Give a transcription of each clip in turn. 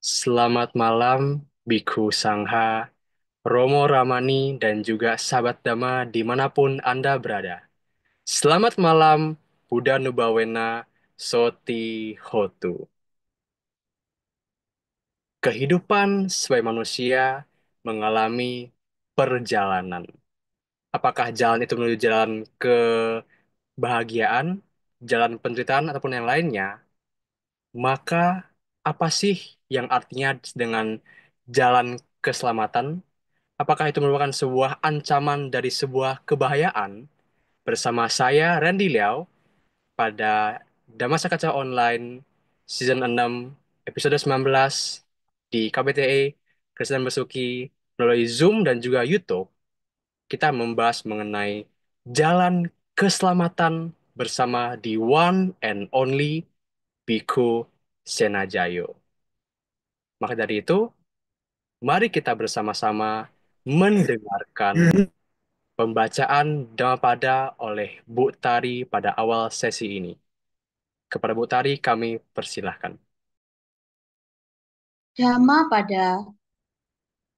Selamat malam, Biku Sangha, Romo Ramani, dan juga sahabat Dhamma dimanapun Anda berada. Selamat malam, Buddha Nubawena Soti Hotu. Kehidupan sebagai manusia mengalami perjalanan. Apakah jalan itu menuju jalan kebahagiaan, jalan penderitaan, ataupun yang lainnya? Maka apa sih yang artinya dengan jalan keselamatan? Apakah itu merupakan sebuah ancaman dari sebuah kebahayaan? Bersama saya, Randy Liao, pada Damasa Kaca Online Season 6, Episode 19 di KBTE, Kristen Besuki, melalui Zoom dan juga YouTube, kita membahas mengenai jalan keselamatan bersama the one and only Biku Senajayo. Maka dari itu, mari kita bersama-sama mendengarkan pembacaan Dhammapada oleh Bu Tari pada awal sesi ini. Kepada Bu Tari kami persilahkan. Dhammapada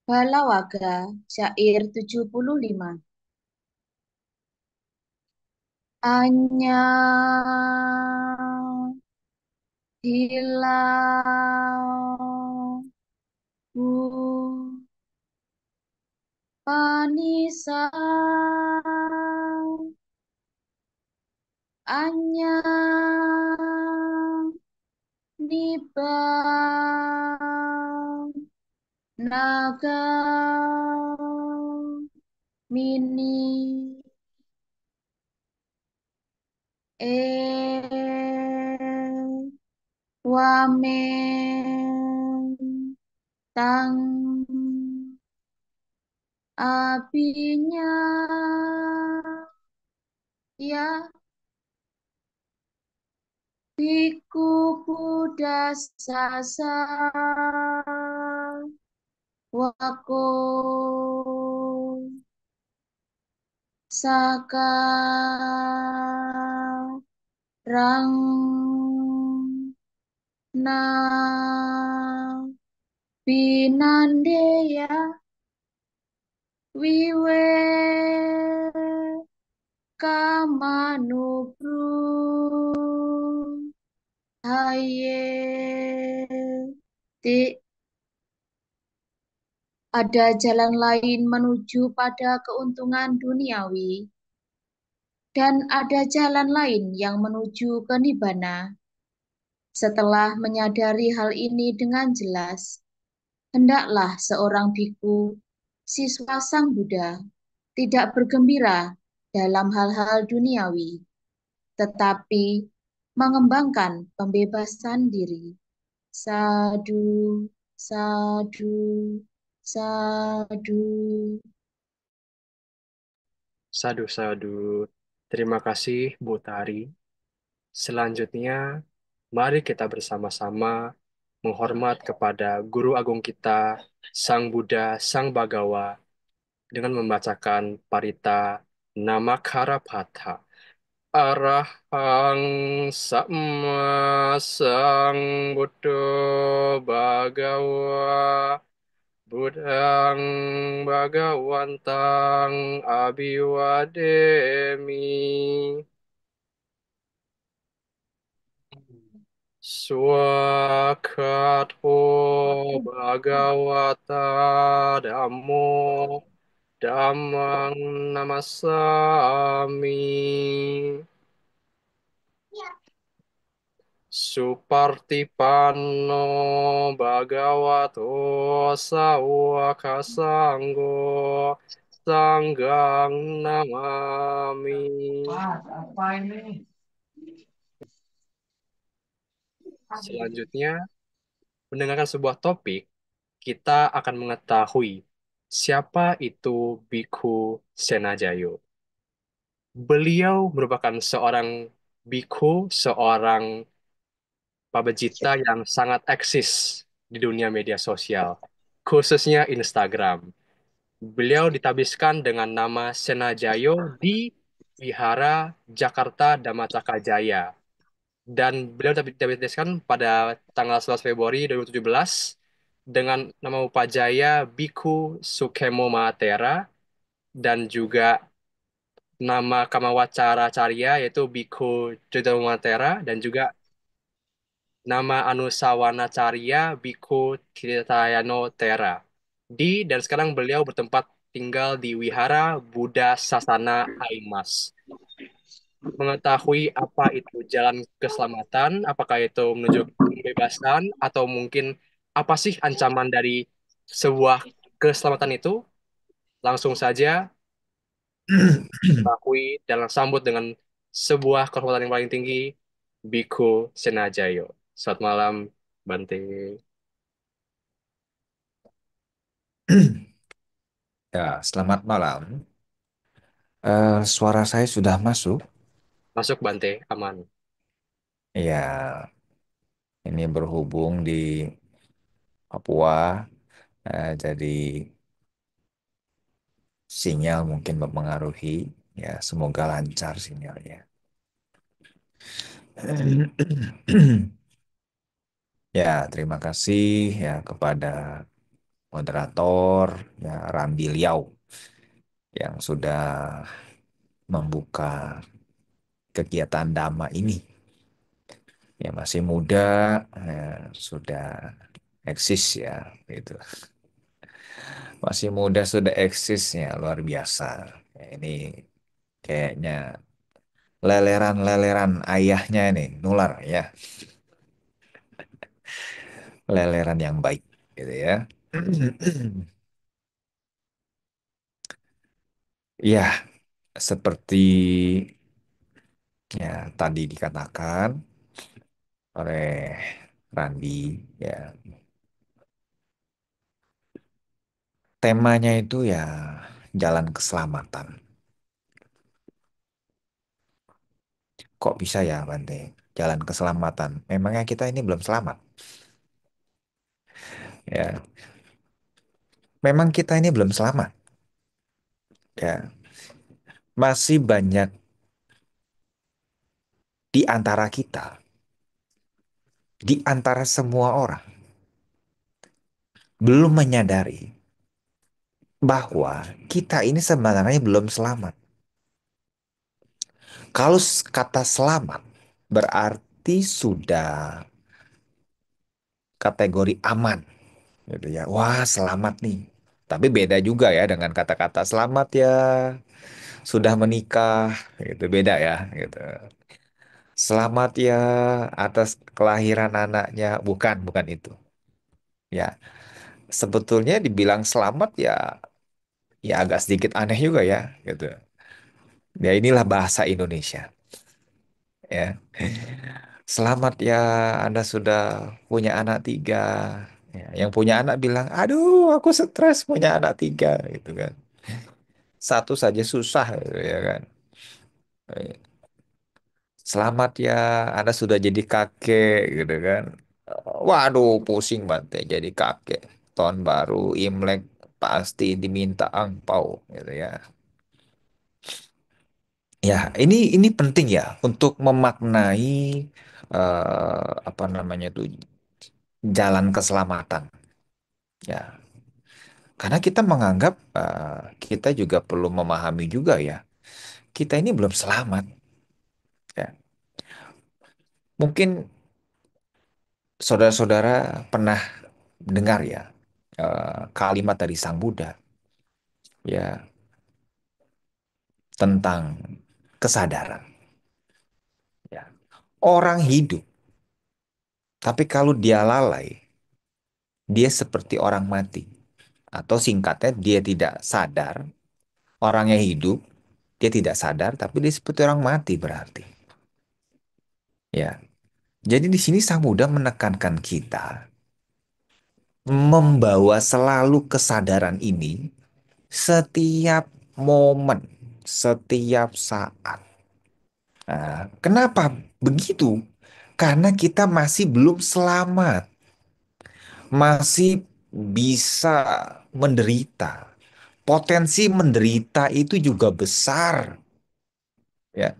Balawaga Syair 75. Anya hilau panisa anya nibang naga mini e wamen tang apinya ya biku Buddha sasa wako sakarang na pinandeya wiwe kamanupru haye ti ada jalan lain menuju pada keuntungan duniawi dan ada jalan lain yang menuju ke nibbana. Setelah menyadari hal ini dengan jelas, hendaklah seorang biku, siswa Sang Buddha, tidak bergembira dalam hal-hal duniawi, tetapi mengembangkan pembebasan diri. Sadu, sadu, sadu. Sadu-sadu. Terima kasih Bu Tari. Selanjutnya, mari kita bersama-sama menghormat kepada Guru Agung kita, Sang Buddha, Sang Bagawa, dengan membacakan parita Namakarapatha. Arahang Samma Sang Buddho Bhagawa Buddhang Bhagawantang Abhiwademi. Swakato Bhagavata Dhammo Dhammang Namasami. Supartipano Bhagavato Sawaka Sanggo Sanggang Namami. Selanjutnya, mendengarkan sebuah topik, kita akan mengetahui siapa itu Bhikkhu Senajayo. Beliau merupakan seorang bhikkhu, seorang pabejita yang sangat eksis di dunia media sosial, khususnya Instagram. Beliau ditabiskan dengan nama Senajayo di Wihara Jakarta Dhamacaka Jaya. Dan beliau ditabiskan pada tanggal 11 Februari 2017 dengan nama Upajaya Biku Sukemo Mahatera dan juga nama Kamawacara Carya yaitu Biku Jodoh Mahatera dan juga nama Anusawana Carya Biku Tirtayano Tera. Dan sekarang beliau bertempat tinggal di Wihara Buddha Sasana Aimas. Mengetahui apa itu jalan keselamatan, apakah itu menuju kebebasan, atau mungkin apa sih ancaman dari sebuah keselamatan itu, langsung saja akui dan sambut dengan sebuah kehormatan yang paling tinggi, Biku Senajayo. Selamat malam, Bante. Ya, selamat malam. Suara saya sudah masuk. Masuk, Bante, aman. Ya, ini berhubung di Papua, jadi sinyal mungkin mempengaruhi. Ya, semoga lancar sinyalnya. Ya, terima kasih ya kepada moderator ya Rambi Liau yang sudah membuka kegiatan Dhamma ini. Ya, masih muda, ya, sudah eksis ya, gitu. Masih muda sudah eksis ya, luar biasa. Ya, ini kayaknya leleran-leleran ayahnya ini nular ya, leleran yang baik gitu ya. Ya, seperti ya tadi dikatakan oleh Randi ya, temanya itu ya jalan keselamatan. Kok bisa ya Bante? Jalan keselamatan. Memangnya kita ini belum selamat? Ya, memang kita ini belum selamat. Ya, masih banyak di antara kita, di antara semua orang, belum menyadari bahwa kita ini sebenarnya belum selamat. Kalau kata selamat berarti sudah kategori aman, gitu ya. Wah, selamat nih. Tapi beda juga ya dengan kata-kata selamat ya sudah menikah, gitu beda ya, gitu. Selamat ya atas kelahiran anaknya, bukan, bukan itu. Ya, sebetulnya dibilang selamat ya, ya agak sedikit aneh juga ya, gitu. Ya inilah bahasa Indonesia, ya. Selamat ya, Anda sudah punya anak tiga. Ya, yang punya anak bilang, aduh, aku stres punya anak tiga, gitu kan. Satu saja susah, gitu, ya kan. Selamat ya, Anda sudah jadi kakek, gitu kan. Waduh, pusing banget ya jadi kakek. Tahun baru, Imlek, pasti diminta angpau, gitu ya. Ya, ini penting ya untuk memaknai apa namanya itu jalan keselamatan. Ya, karena kita menganggap kita juga perlu memahami juga ya, kita ini belum selamat. Ya, mungkin saudara-saudara pernah dengar ya kalimat dari Sang Buddha ya tentang kesadaran. Ya, orang hidup, tapi kalau dia lalai, dia seperti orang mati. Atau singkatnya dia tidak sadar, orangnya hidup, dia tidak sadar, tapi dia seperti orang mati berarti. Ya, jadi di sini Sang Buddha menekankan kita membawa selalu kesadaran ini setiap momen, setiap saat. Nah, kenapa begitu? Karena kita masih belum selamat, masih bisa menderita. Potensi menderita itu juga besar, ya,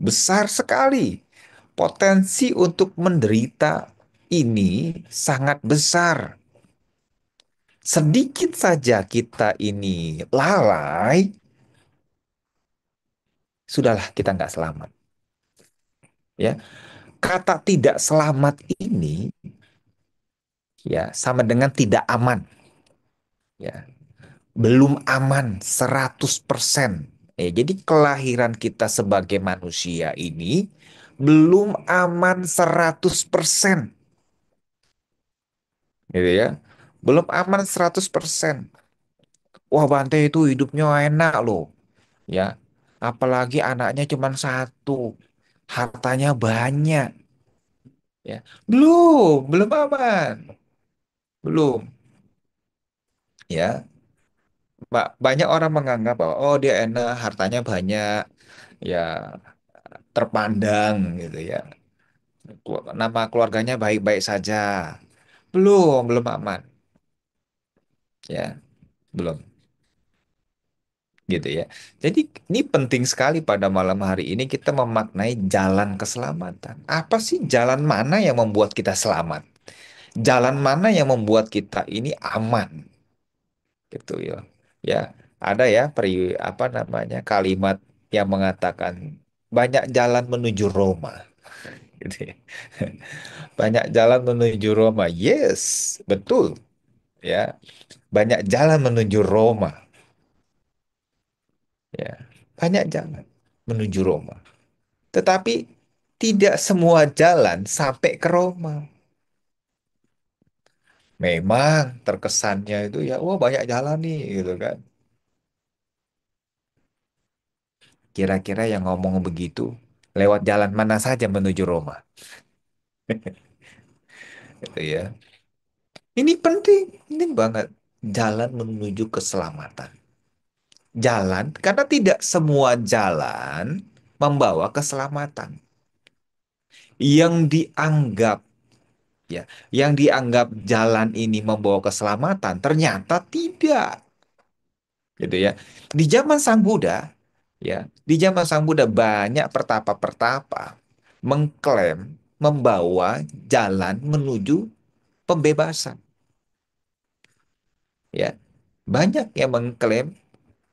besar sekali. Potensi untuk menderita ini sangat besar. Sedikit saja kita ini lalai, sudahlah kita nggak selamat. Ya, kata tidak selamat ini ya sama dengan tidak aman. Ya, belum aman 100%. Jadi kelahiran kita sebagai manusia ini belum aman 100%. Gitu ya. Belum aman 100%. Wah, Bante itu hidupnya enak loh. Ya. Apalagi anaknya cuma satu. Hartanya banyak. Ya. Belum aman. Belum. Ya. Banyak orang menganggap bahwa oh dia enak, hartanya banyak. Ya, terpandang gitu ya. Nama keluarganya baik-baik saja. Belum aman. Ya, belum gitu ya. Jadi ini penting sekali pada malam hari ini kita memaknai jalan keselamatan. Apa sih jalan mana yang membuat kita selamat? Jalan mana yang membuat kita ini aman gitu ya. Ya, ada ya apa namanya kalimat yang mengatakan banyak jalan menuju Roma gitu ya. Banyak jalan menuju Roma. Yes, betul ya. Banyak jalan menuju Roma ya. Banyak jalan menuju Roma. Tetapi tidak semua jalan sampai ke Roma. Memang terkesannya itu ya, wah banyak jalan nih gitu kan. Kira-kira yang ngomong begitu, lewat jalan mana saja menuju Roma. Gitu ya. Ini banget. Jalan menuju keselamatan. Jalan, karena tidak semua jalan membawa keselamatan. Yang dianggap yang dianggap jalan ini membawa keselamatan ternyata tidak. Gitu ya. Di zaman Sang Buddha, ya, di zaman Sang Buddha banyak pertapa-pertapa mengklaim membawa jalan menuju pembebasan, ya. Banyak yang mengklaim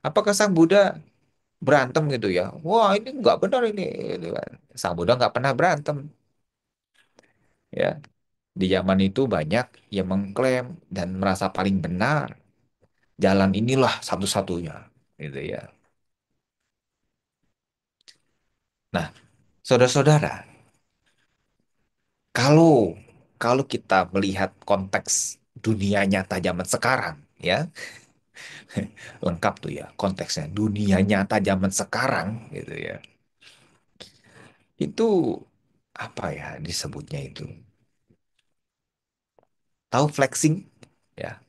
apakah Sang Buddha berantem gitu ya. Wah, ini nggak benar ini gitu kan. Sang Buddha nggak pernah berantem, ya. Di zaman itu banyak yang mengklaim dan merasa paling benar. Jalan inilah satu-satunya, gitu ya. Nah, saudara-saudara, Kalau kalau kita melihat konteks dunia nyata zaman sekarang, ya, lengkap tuh ya konteksnya. Dunia nyata zaman sekarang, gitu ya. Itu apa ya disebutnya itu? Tahu flexing? Ya,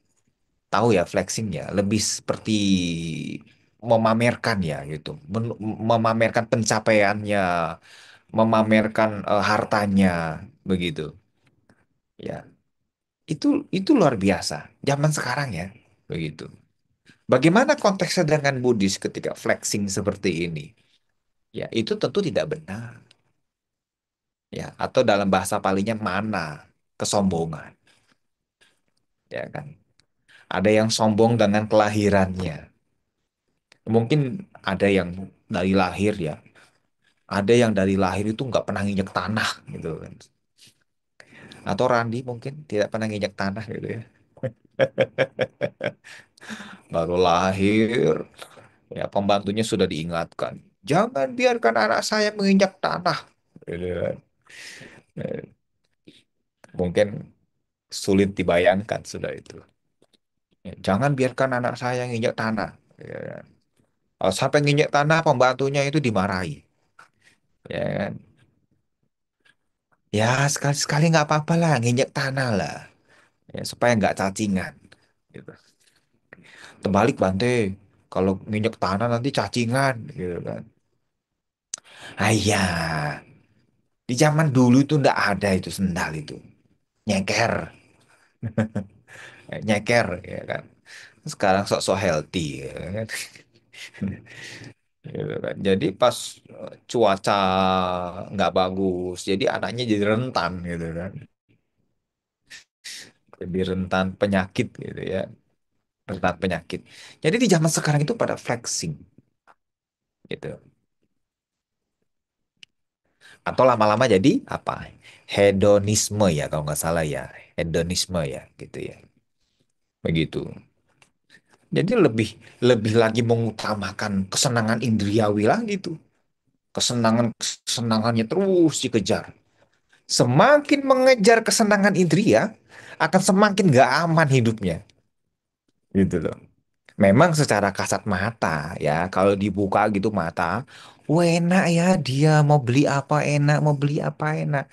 tahu ya flexing ya. Lebih seperti memamerkan ya gitu. Memamerkan pencapaiannya, memamerkan hartanya, begitu. Ya, itu luar biasa. Zaman sekarang ya, begitu. Bagaimana konteksnya dengan Buddhis ketika flexing seperti ini? Ya, itu tentu tidak benar. Ya, atau dalam bahasa palingnya mana kesombongan, ya kan? Ada yang sombong dengan kelahirannya. Mungkin ada yang dari lahir ya. Ada yang dari lahir itu nggak pernah nginjek tanah gitu kan. Atau Randi mungkin tidak pernah nginjek tanah gitu ya. Baru lahir, ya pembantunya sudah diingatkan. Jangan biarkan anak saya menginjak tanah. Gitu kan. Eh, Mungkin sulit dibayangkan sudah itu. Ya, jangan biarkan anak saya nginjak tanah. Ya kan. Kalau sampai nginjak tanah, pembantunya itu dimarahi. Ya kan. Ya sekali-sekali nggak apa-apa lah, nginjak tanah lah. Ya, supaya nggak cacingan. Gitu. Terbalik Bante, kalau nginjak tanah nanti cacingan. Gitu kan. Ayah, di zaman dulu itu nggak ada itu sendal itu. Nyeker, nyeker, ya kan. Sekarang sok-sok healthy. Ya kan. Gitu kan. Jadi pas cuaca nggak bagus, jadi anaknya jadi rentan gitu kan, jadi rentan penyakit gitu ya. rentan penyakit. Jadi di zaman sekarang itu pada flexing gitu. Atau lama-lama jadi apa? Hedonisme ya kalau nggak salah ya. Hedonisme ya gitu ya. Begitu. Jadi lebih lebih lagi mengutamakan kesenangan indriawi lah gitu. Kesenangannya terus dikejar. Semakin mengejar kesenangan indria, akan semakin gak aman hidupnya. Gitu loh. Memang secara kasat mata ya, kalau dibuka gitu mata, wah enak ya dia mau beli apa enak, mau beli apa enak.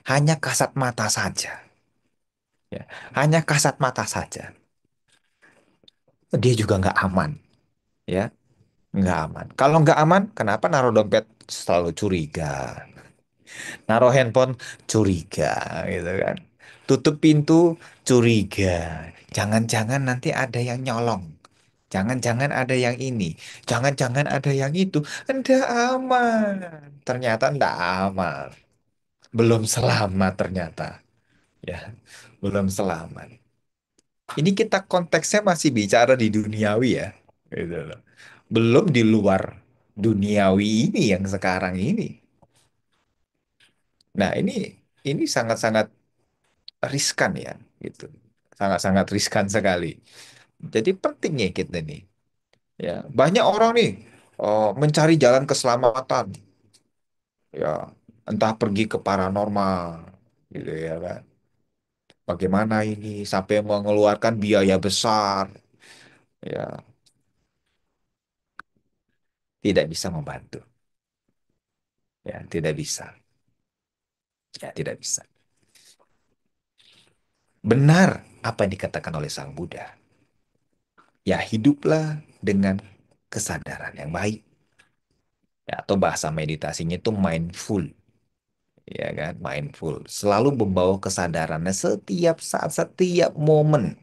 Hanya kasat mata saja. Ya, hanya kasat mata saja. Dia juga nggak aman, ya, nggak aman. Kalau nggak aman, kenapa naruh dompet selalu curiga? Naruh handphone curiga, gitu kan? Tutup pintu curiga. Jangan-jangan nanti ada yang nyolong. Jangan-jangan ada yang ini. Jangan-jangan ada yang itu. Nggak aman. Ternyata nggak aman. Belum selamat ternyata. Ya, belum selamat. Ini kita konteksnya masih bicara di duniawi ya. Gitu loh. Belum di luar duniawi ini yang sekarang ini. Nah, ini sangat-sangat riskan ya, gitu. Sangat-sangat riskan sekali. Jadi pentingnya kita nih, ya. Banyak orang nih mencari jalan keselamatan, ya. Entah pergi ke paranormal, gitu ya kan. Bagaimana ini sampai mengeluarkan biaya besar, ya, tidak bisa membantu, ya, tidak bisa, ya, tidak bisa. Benar apa yang dikatakan oleh Sang Buddha, ya hiduplah dengan kesadaran yang baik, ya, atau bahasa meditasinya itu mindful. Ya kan, mindful. Selalu membawa kesadarannya setiap saat, setiap momen.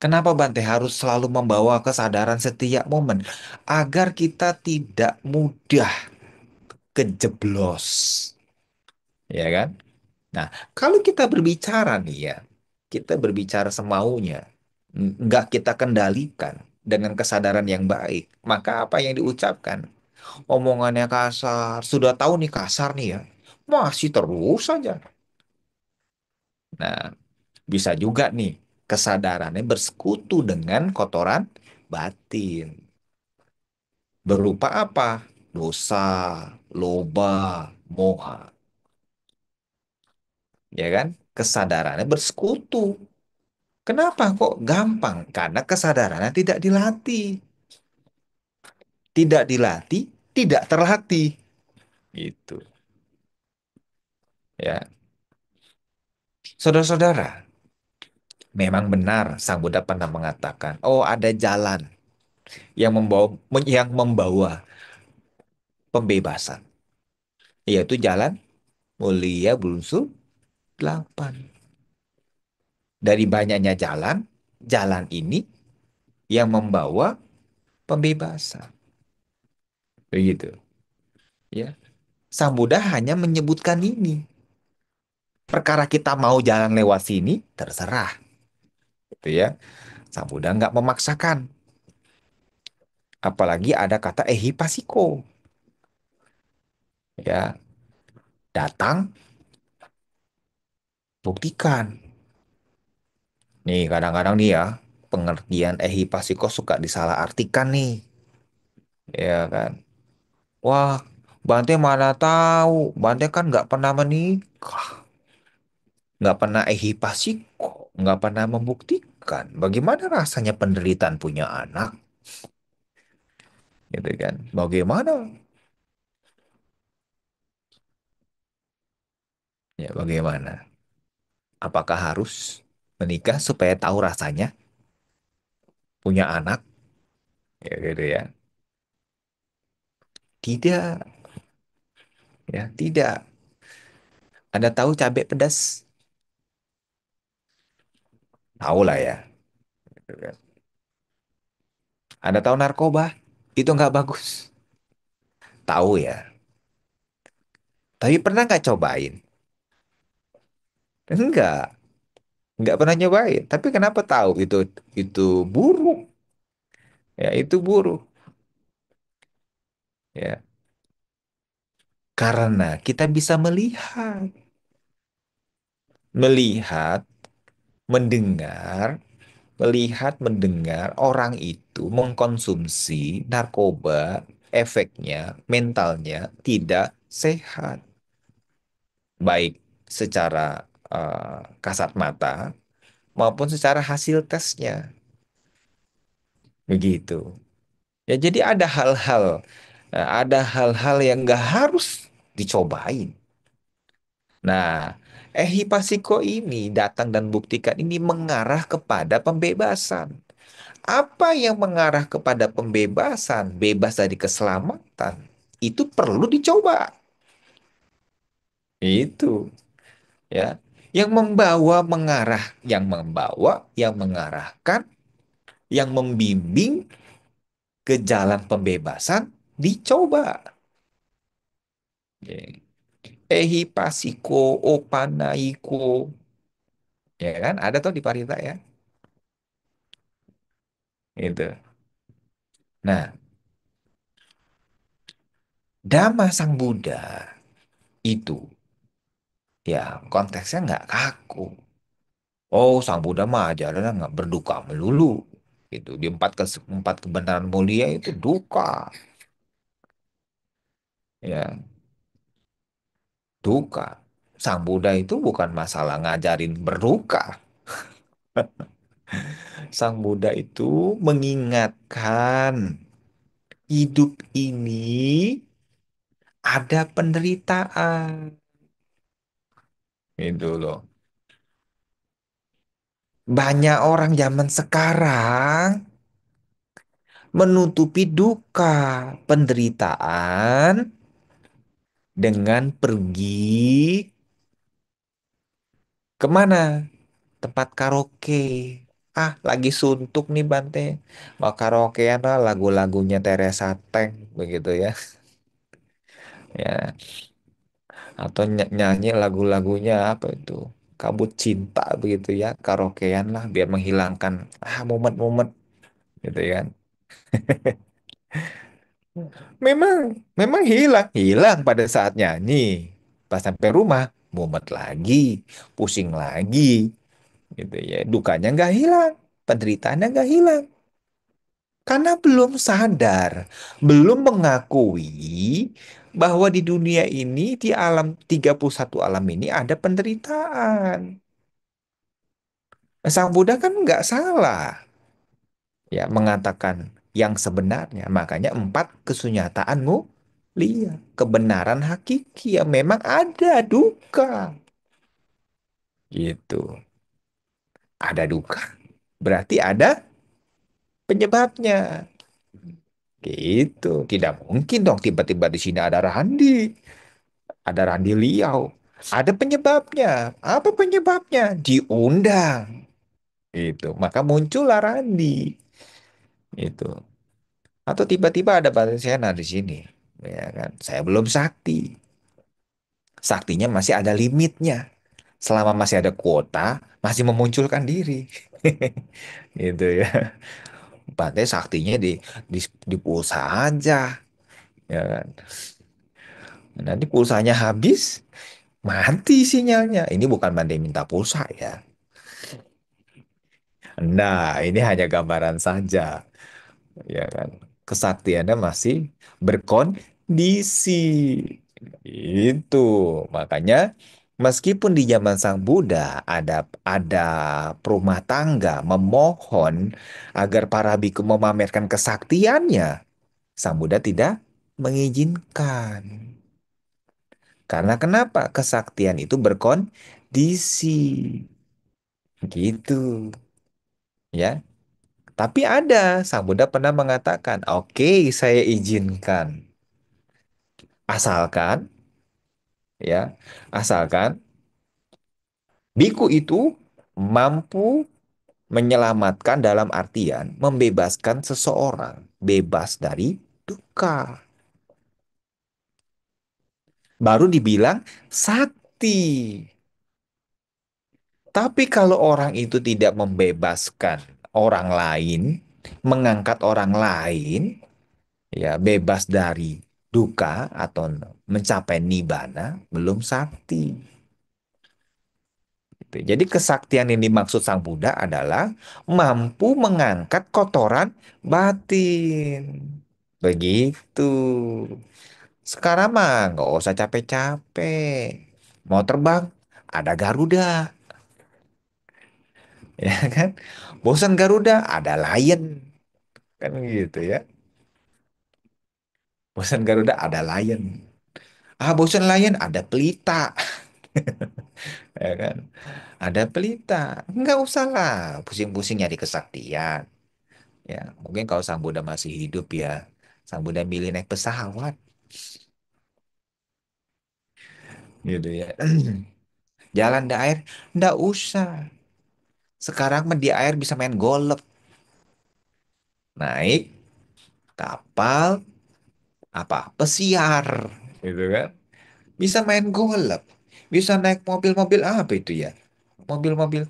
Kenapa Bante harus selalu membawa kesadaran setiap momen? Agar kita tidak mudah kejeblos. Ya kan? Nah, kalau kita berbicara nih ya, kita berbicara semaunya, nggak kita kendalikan dengan kesadaran yang baik, maka apa yang diucapkan? Omongannya kasar, sudah tahu nih kasar nih ya, masih terus saja. Nah, bisa juga nih kesadarannya bersekutu dengan kotoran batin. Berupa apa? Dosa, loba, moha. Ya kan? Kesadarannya bersekutu. Kenapa kok gampang? Karena kesadarannya tidak dilatih. Tidak dilatih, tidak terlatih. Gitu. Ya. Saudara-saudara, memang benar Sang Buddha pernah mengatakan, oh ada jalan yang membawa pembebasan, yaitu jalan mulia bungsu 8. Dari banyaknya jalan, jalan ini yang membawa pembebasan. Begitu. Ya. Sang Buddha hanya menyebutkan ini. Perkara kita mau jalan lewat sini, terserah. Gitu ya. Sang Buddha nggak memaksakan. Apalagi ada kata ehipasiko. Ya, datang, buktikan. Nih, kadang-kadang nih ya, pengertian ehipasiko suka disalahartikan nih. Ya kan. Wah, Bante mana tahu. Bante kan nggak pernah menikah. Nggak pernah ehipasiko. Nggak pernah membuktikan. Bagaimana rasanya penderitaan punya anak? Gitu kan. Bagaimana? Ya, bagaimana? Apakah harus menikah supaya tahu rasanya punya anak? Ya gitu ya. Tidak, ya tidak. Anda tahu cabai pedas? Tahu lah ya. Gitu kan. Anda tahu narkoba? Itu nggak bagus. Tahu ya. Tapi pernah nggak cobain? Enggak. nggak pernah nyobain. Tapi kenapa tahu itu buruk? Ya, itu buruk. Ya, karena kita bisa melihat, melihat, mendengar, mendengar orang itu mengkonsumsi narkoba, efeknya, mentalnya tidak sehat, baik secara kasat mata maupun secara hasil tesnya. Begitu. Ya, jadi ada hal-hal yang nggak harus dicobain. Nah, Ehipasiko ini datang dan buktikan ini mengarah kepada pembebasan. Apa yang mengarah kepada pembebasan, bebas dari keselamatan, itu perlu dicoba. Itu ya. Yang mengarahkan, yang membimbing ke jalan pembebasan dicoba. Ya. Ehipasiko opanaiko, ya kan? Ada tuh di Parita ya. Itu. Nah, Dhamma Sang Buddha itu ya konteksnya nggak kaku. Oh, Sang Buddha mah ajarannya nggak berduka melulu. Itu di empat kebenaran mulia itu duka, ya duka. Sang Buddha itu bukan masalah ngajarin berduka. Sang Buddha itu mengingatkan hidup ini ada penderitaan. Itu loh. Banyak orang zaman sekarang menutupi duka, penderitaan dengan pergi kemana? Tempat karaoke. Ah, lagi suntuk nih Bante. Mau karaokean lah lagu-lagunya Teresa Tank begitu ya. Ya, atau nyanyi lagu-lagunya apa itu? Kabut Cinta begitu ya. Karaokean lah biar menghilangkan momen-momen gitu kan. Memang hilang pada saat nyanyi. Pas sampai rumah, mumet lagi, pusing lagi, gitu ya. Dukanya nggak hilang, penderitaannya nggak hilang. Karena belum sadar, belum mengakui bahwa di dunia ini, di alam 31 alam ini ada penderitaan. Sang Buddha kan nggak salah ya mengatakan yang sebenarnya. Makanya empat kesunyataanmu lihat kebenaran hakiki yang memang ada duka. Gitu. Ada duka. Berarti ada penyebabnya. Gitu. Tidak mungkin dong tiba-tiba di sini ada Randi. Ada Randi Liau. Ada penyebabnya. Apa penyebabnya? Diundang. Itu. Maka muncullah Randi. Itu. Atau tiba-tiba ada Bante Sena di sini. Ya kan? Saya belum sakti. Saktinya masih ada limitnya. Selama masih ada kuota, masih memunculkan diri. Gitu ya. Bante saktinya di pulsa aja. Ya kan? Nanti pulsanya habis, mati sinyalnya. Ini bukan Bante minta pulsa ya. Nah, ini hanya gambaran saja. Ya kan? Kesaktiannya masih berkondisi. Itu makanya meskipun di zaman Sang Buddha ada perumah tangga memohon agar para biku memamerkan kesaktiannya, Sang Buddha tidak mengizinkan. Karena kenapa? Kesaktian itu berkondisi. Gitu, ya. Tapi ada, Sang Buddha pernah mengatakan, "Oke, saya izinkan. Asalkan, ya, asalkan biku itu mampu menyelamatkan dalam artian membebaskan seseorang, bebas dari duka. Baru dibilang sakti. Tapi kalau orang itu tidak membebaskan orang lain, mengangkat orang lain, ya bebas dari duka atau mencapai nibbana, belum sakti. Gitu. Jadi kesaktian yang dimaksud Sang Buddha adalah mampu mengangkat kotoran batin. Begitu. Sekarang mah nggak usah capek-capek. Mau terbang, ada Garuda, ya kan? Bosan Garuda, ada Lion, kan gitu ya. Bosan Garuda, ada Lion. Ah, bosan Lion, ada Pelita, ya kan? Ada Pelita. Nggak usah lah, pusing-pusing nyari kesaktian. Ya, mungkin kalau Sang Buddha masih hidup ya, Sang Buddha milih naik pesawat, gitu ya. Jalan di air, nggak usah. Sekarang mah di air bisa main golf, naik kapal, apa, pesiar, gitu kan. Bisa main golf, bisa naik mobil-mobil apa itu ya? Mobil-mobil,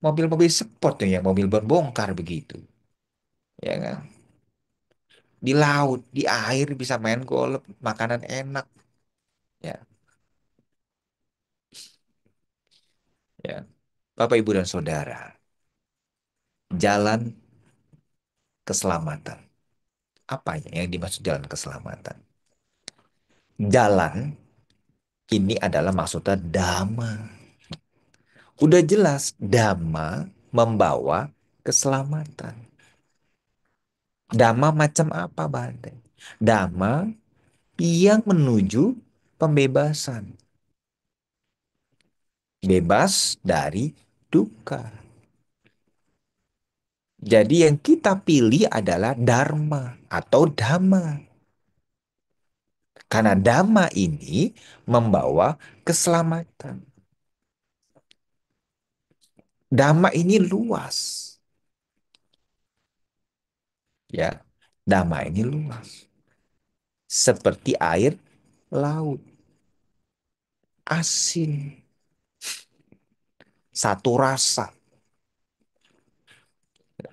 mobil-mobil sport tuh ya, mobil berbongkar begitu, ya kan? Di laut, di air bisa main golf, makanan enak, ya, ya. Bapak, Ibu, dan Saudara, jalan keselamatan. Apa ya yang dimaksud jalan keselamatan? Jalan ini adalah maksudnya dhamma. Udah jelas, dhamma membawa keselamatan. Dhamma macam apa, Bante? Dhamma yang menuju pembebasan. Bebas dari duka. Jadi yang kita pilih adalah dharma atau dhamma. Karena dhamma ini membawa keselamatan. Dhamma ini luas. Ya, dhamma ini luas. Seperti air laut. Asin. Satu rasa.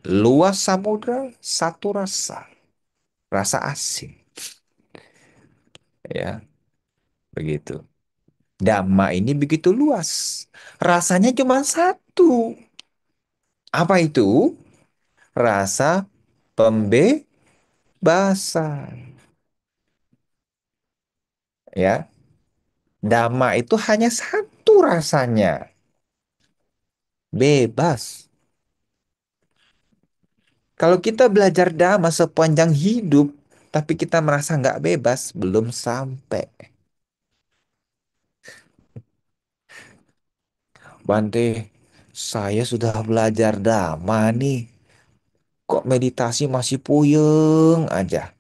Luas samudra, satu rasa. Rasa asin. Ya, begitu. Dhamma ini begitu luas. Rasanya cuma satu. Apa itu? Rasa pembebasan. Ya, Dhamma itu hanya satu rasanya. Bebas. Kalau kita belajar Dhamma sepanjang hidup, tapi kita merasa nggak bebas, belum sampai. Bante, saya sudah belajar Dhamma nih. Kok meditasi masih puyeng aja?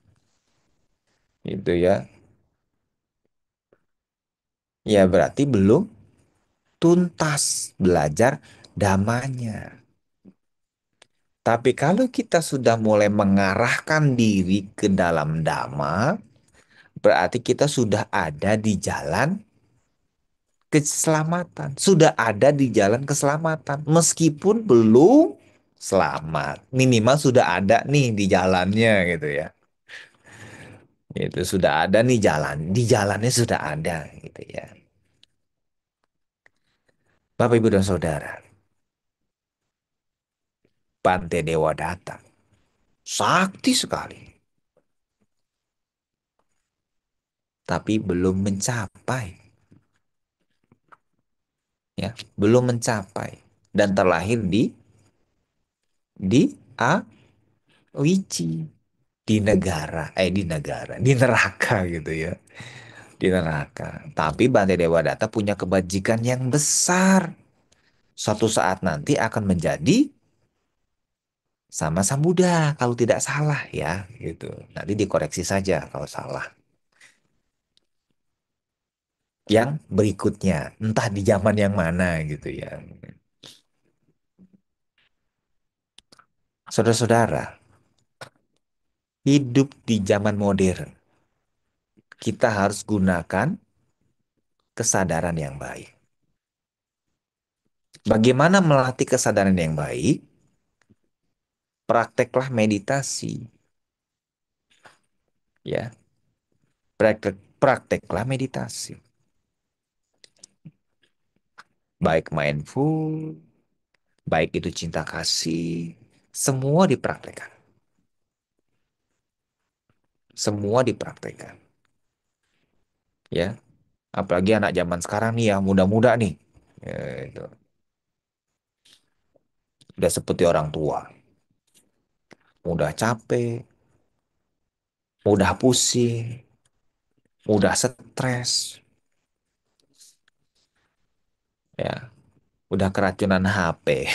Gitu ya. Ya berarti belum tuntas belajar Dhammanya. Tapi kalau kita sudah mulai mengarahkan diri ke dalam Dhamma, berarti kita sudah ada di jalan keselamatan. Sudah ada di jalan keselamatan. Meskipun belum selamat. Minimal sudah ada nih di jalannya gitu ya. Itu sudah ada nih jalan. Di jalannya sudah ada gitu ya. Bapak, Ibu, dan Saudara. Bante Dewa Data. Sakti sekali. Tapi belum mencapai. Ya, belum mencapai. Dan terlahir di Awici. Di neraka gitu ya. Di neraka. Tapi Bante Dewa Data punya kebajikan yang besar. Suatu saat nanti akan menjadi sama Sambuda kalau tidak salah ya gitu. Nanti dikoreksi saja kalau salah. Yang berikutnya, entah di zaman yang mana gitu ya. Saudara-saudara, hidup di zaman modern, kita harus gunakan kesadaran yang baik. Bagaimana melatih kesadaran yang baik? Prakteklah meditasi, ya. Prakteklah meditasi. Baik mindful, baik itu cinta kasih, semua dipraktekkan. Semua dipraktekkan, ya. Apalagi anak zaman sekarang nih ya, muda-muda nih. Ya, itu. Udah seperti orang tua. Mudah capek, mudah pusing, mudah stres, ya. Udah keracunan HP.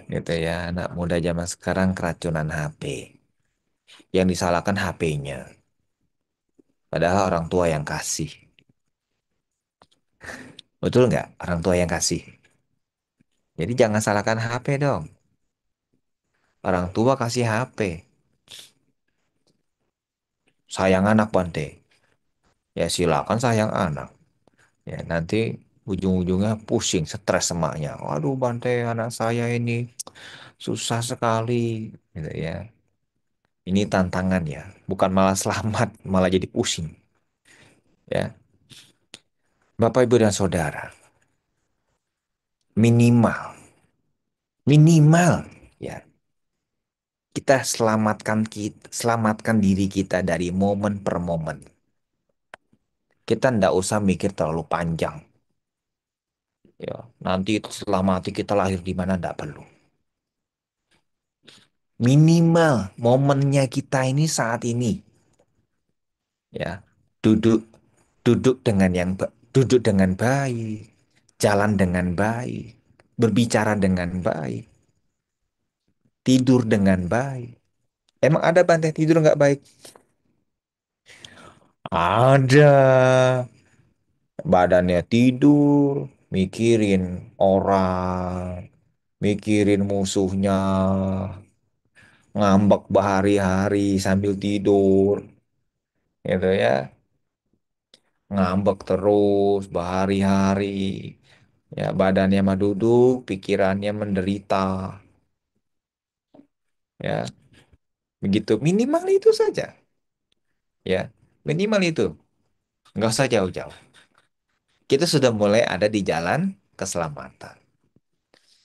Gitu ya, anak muda zaman sekarang keracunan HP. Yang disalahkan HP-nya. Padahal orang tua yang kasih. Betul nggak? Orang tua yang kasih. Jadi jangan salahkan HP dong. Orang tua kasih HP. Sayang anak Bante. Ya silakan sayang anak. Ya nanti ujung-ujungnya pusing, stres emaknya. Waduh Bante, anak saya ini susah sekali. Gitu ya. Ini tantangan ya. Bukan malah selamat, malah jadi pusing. Ya. Bapak, Ibu, dan Saudara. Minimal. Minimal. Ya. Selamatkan diri kita dari momen per momen. Kita ndak usah mikir terlalu panjang. Ya, nanti itu setelah mati kita lahir di mana ndak perlu. Minimal momennya kita ini saat ini, ya. Duduk duduk dengan duduk dengan baik, jalan dengan baik, berbicara dengan baik, tidur dengan baik. Emang ada Bante tidur nggak baik? Ada. Badannya tidur, mikirin orang, mikirin musuhnya, ngambek berhari-hari sambil tidur, gitu ya, ngambek terus berhari-hari, ya badannya mah duduk, pikirannya menderita, ya begitu minimal itu saja, ya minimal itu, nggak usah jauh-jauh. Kita sudah mulai ada di jalan keselamatan.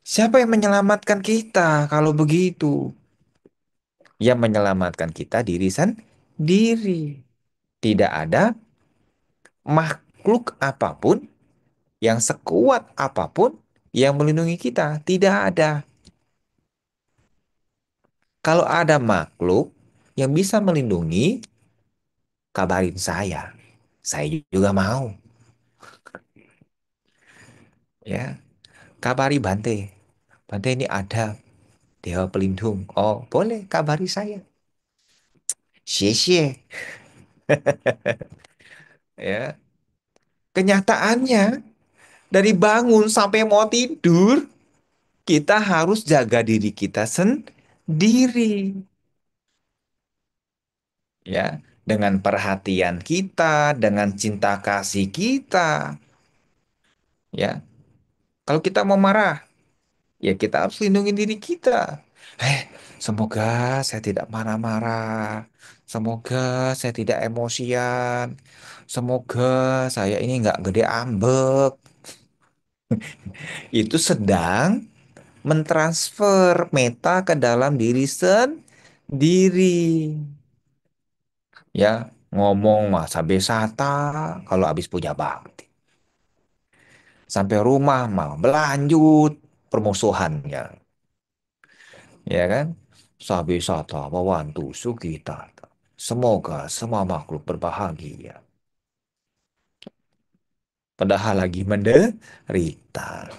Siapa yang menyelamatkan kita kalau begitu? Yang menyelamatkan kita diri sendiri. Tidak ada makhluk apapun yang sekuat apapun yang melindungi kita. Tidak ada. Kalau ada makhluk yang bisa melindungi, kabarin saya. Saya juga mau. Ya, kabari Bante. Bante ini ada dewa pelindung. Oh, boleh kabari saya. Xie. Ya, kenyataannya dari bangun sampai mau tidur kita harus jaga diri kita sendiri, ya, dengan perhatian kita, dengan cinta kasih kita, ya. Kalau kita mau marah, ya kita harus lindungi diri kita. Eh, semoga saya tidak marah-marah. Semoga saya tidak emosian. Semoga saya ini nggak gede ambek. Itu sedang mentransfer meta ke dalam diri sendiri. Ya, ngomong masa besata kalau habis punya bakti. Sampai rumah mah berlanjut permusuhannya. Ya kan? Sabesata wawantu sugita. Semoga semua makhluk berbahagia. Padahal lagi menderita.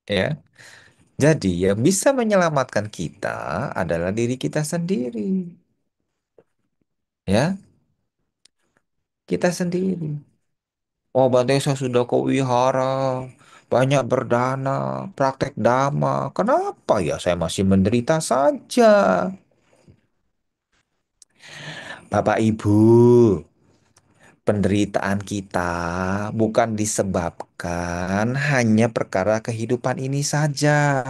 Ya. Jadi yang bisa menyelamatkan kita adalah diri kita sendiri. Ya, kita sendiri. Oh, Bante saya sudah ke wihara, banyak berdana, praktek dhamma. Kenapa ya saya masih menderita saja? Bapak Ibu, Penderitaan kita bukan disebabkan hanya perkara kehidupan ini saja.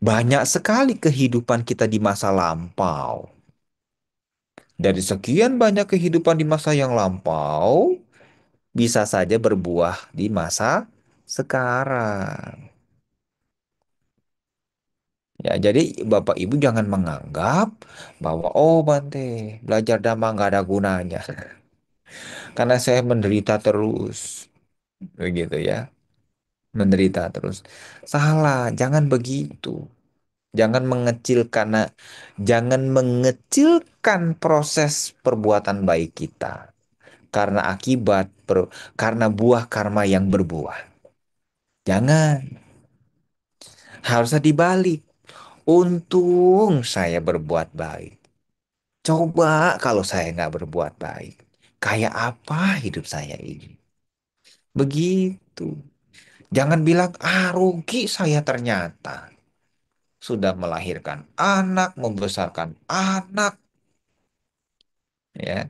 Banyak sekali kehidupan kita di masa lampau. Dari sekian banyak kehidupan di masa yang lampau, bisa saja berbuah di masa sekarang. Ya, jadi Bapak Ibu jangan menganggap bahwa oh Bante, belajar Dhamma nggak ada gunanya karena saya menderita terus, begitu ya, menderita terus. Salah, jangan begitu. Jangan mengecilkan, jangan mengecilkan proses perbuatan baik kita karena karena buah karma yang berbuah. Jangan, harusnya dibalik. Untung saya berbuat baik. Coba kalau saya nggak berbuat baik, kayak apa hidup saya ini? Begitu. Jangan bilang, ah rugi saya ternyata. Sudah melahirkan anak, membesarkan anak. Ya,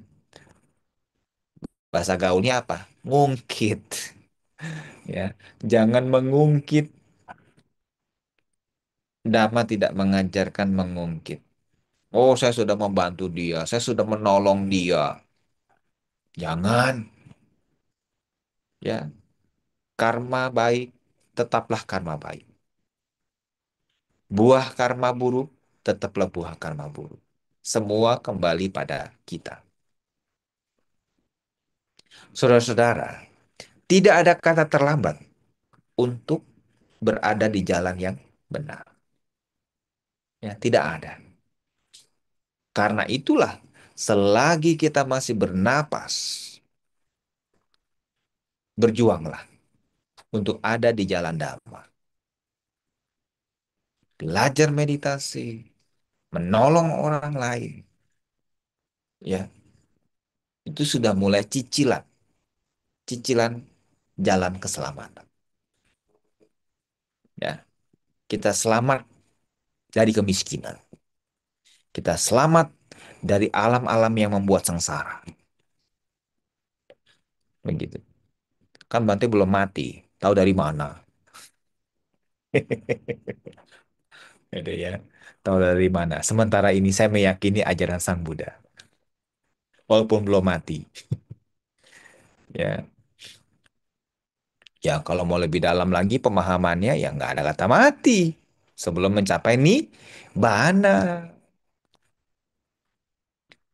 bahasa gaulnya apa? Ngungkit. Ya, jangan mengungkit. Dhamma tidak mengajarkan mengungkit. Oh, saya sudah membantu dia, saya sudah menolong dia. Jangan, ya. Karma baik, tetaplah karma baik. Buah karma buruk, tetaplah buah karma buruk. Semua kembali pada kita. Saudara-saudara, tidak ada kata terlambat untuk berada di jalan yang benar. Ya, tidak ada. Karena itulah, selagi kita masih bernapas, berjuanglah untuk ada di jalan Dhamma. Belajar meditasi, menolong orang lain, ya, itu sudah mulai cicilan, cicilan jalan keselamatan. Ya, kita selamat dari kemiskinan. Kita selamat dari alam-alam yang membuat sengsara. Begitu. Kan Bante belum mati. Tahu dari mana? Gitu ya. Tahu dari mana? Sementara ini saya meyakini ajaran Sang Buddha. Walaupun belum mati. Ya, ya kalau mau lebih dalam lagi pemahamannya ya nggak ada kata mati. Sebelum mencapai bana.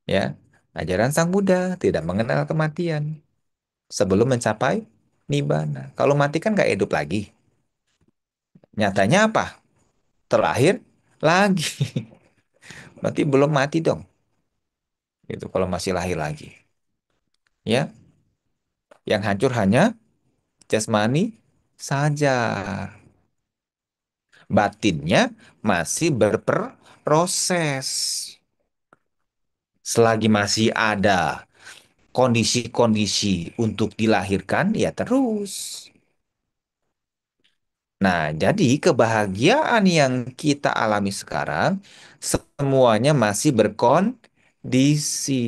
Ya, ajaran Sang Buddha tidak mengenal kematian. Sebelum mencapai nibbana. Kalau mati kan nggak hidup lagi. Nyatanya apa? Terakhir lagi. Berarti belum mati dong. Itu kalau masih lahir lagi. Ya, yang hancur hanya jasmani saja. Batinnya masih berproses. Selagi masih ada kondisi-kondisi untuk dilahirkan, ya terus. Nah, jadi kebahagiaan yang kita alami sekarang semuanya masih berkondisi.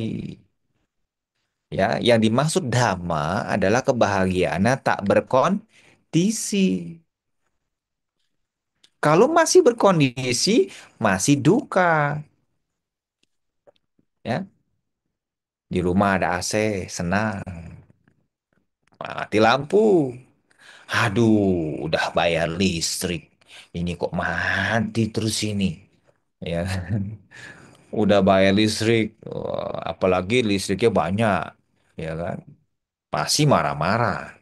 Ya, yang dimaksud dhamma adalah kebahagiaan tak berkondisi. Kalau masih berkondisi, masih duka. Ya, di rumah ada AC, senang. Mati lampu. Aduh, udah bayar listrik. Ini kok mati terus ini. Ya, udah bayar listrik. Wah, apalagi listriknya banyak. Ya kan? Pasti marah-marah.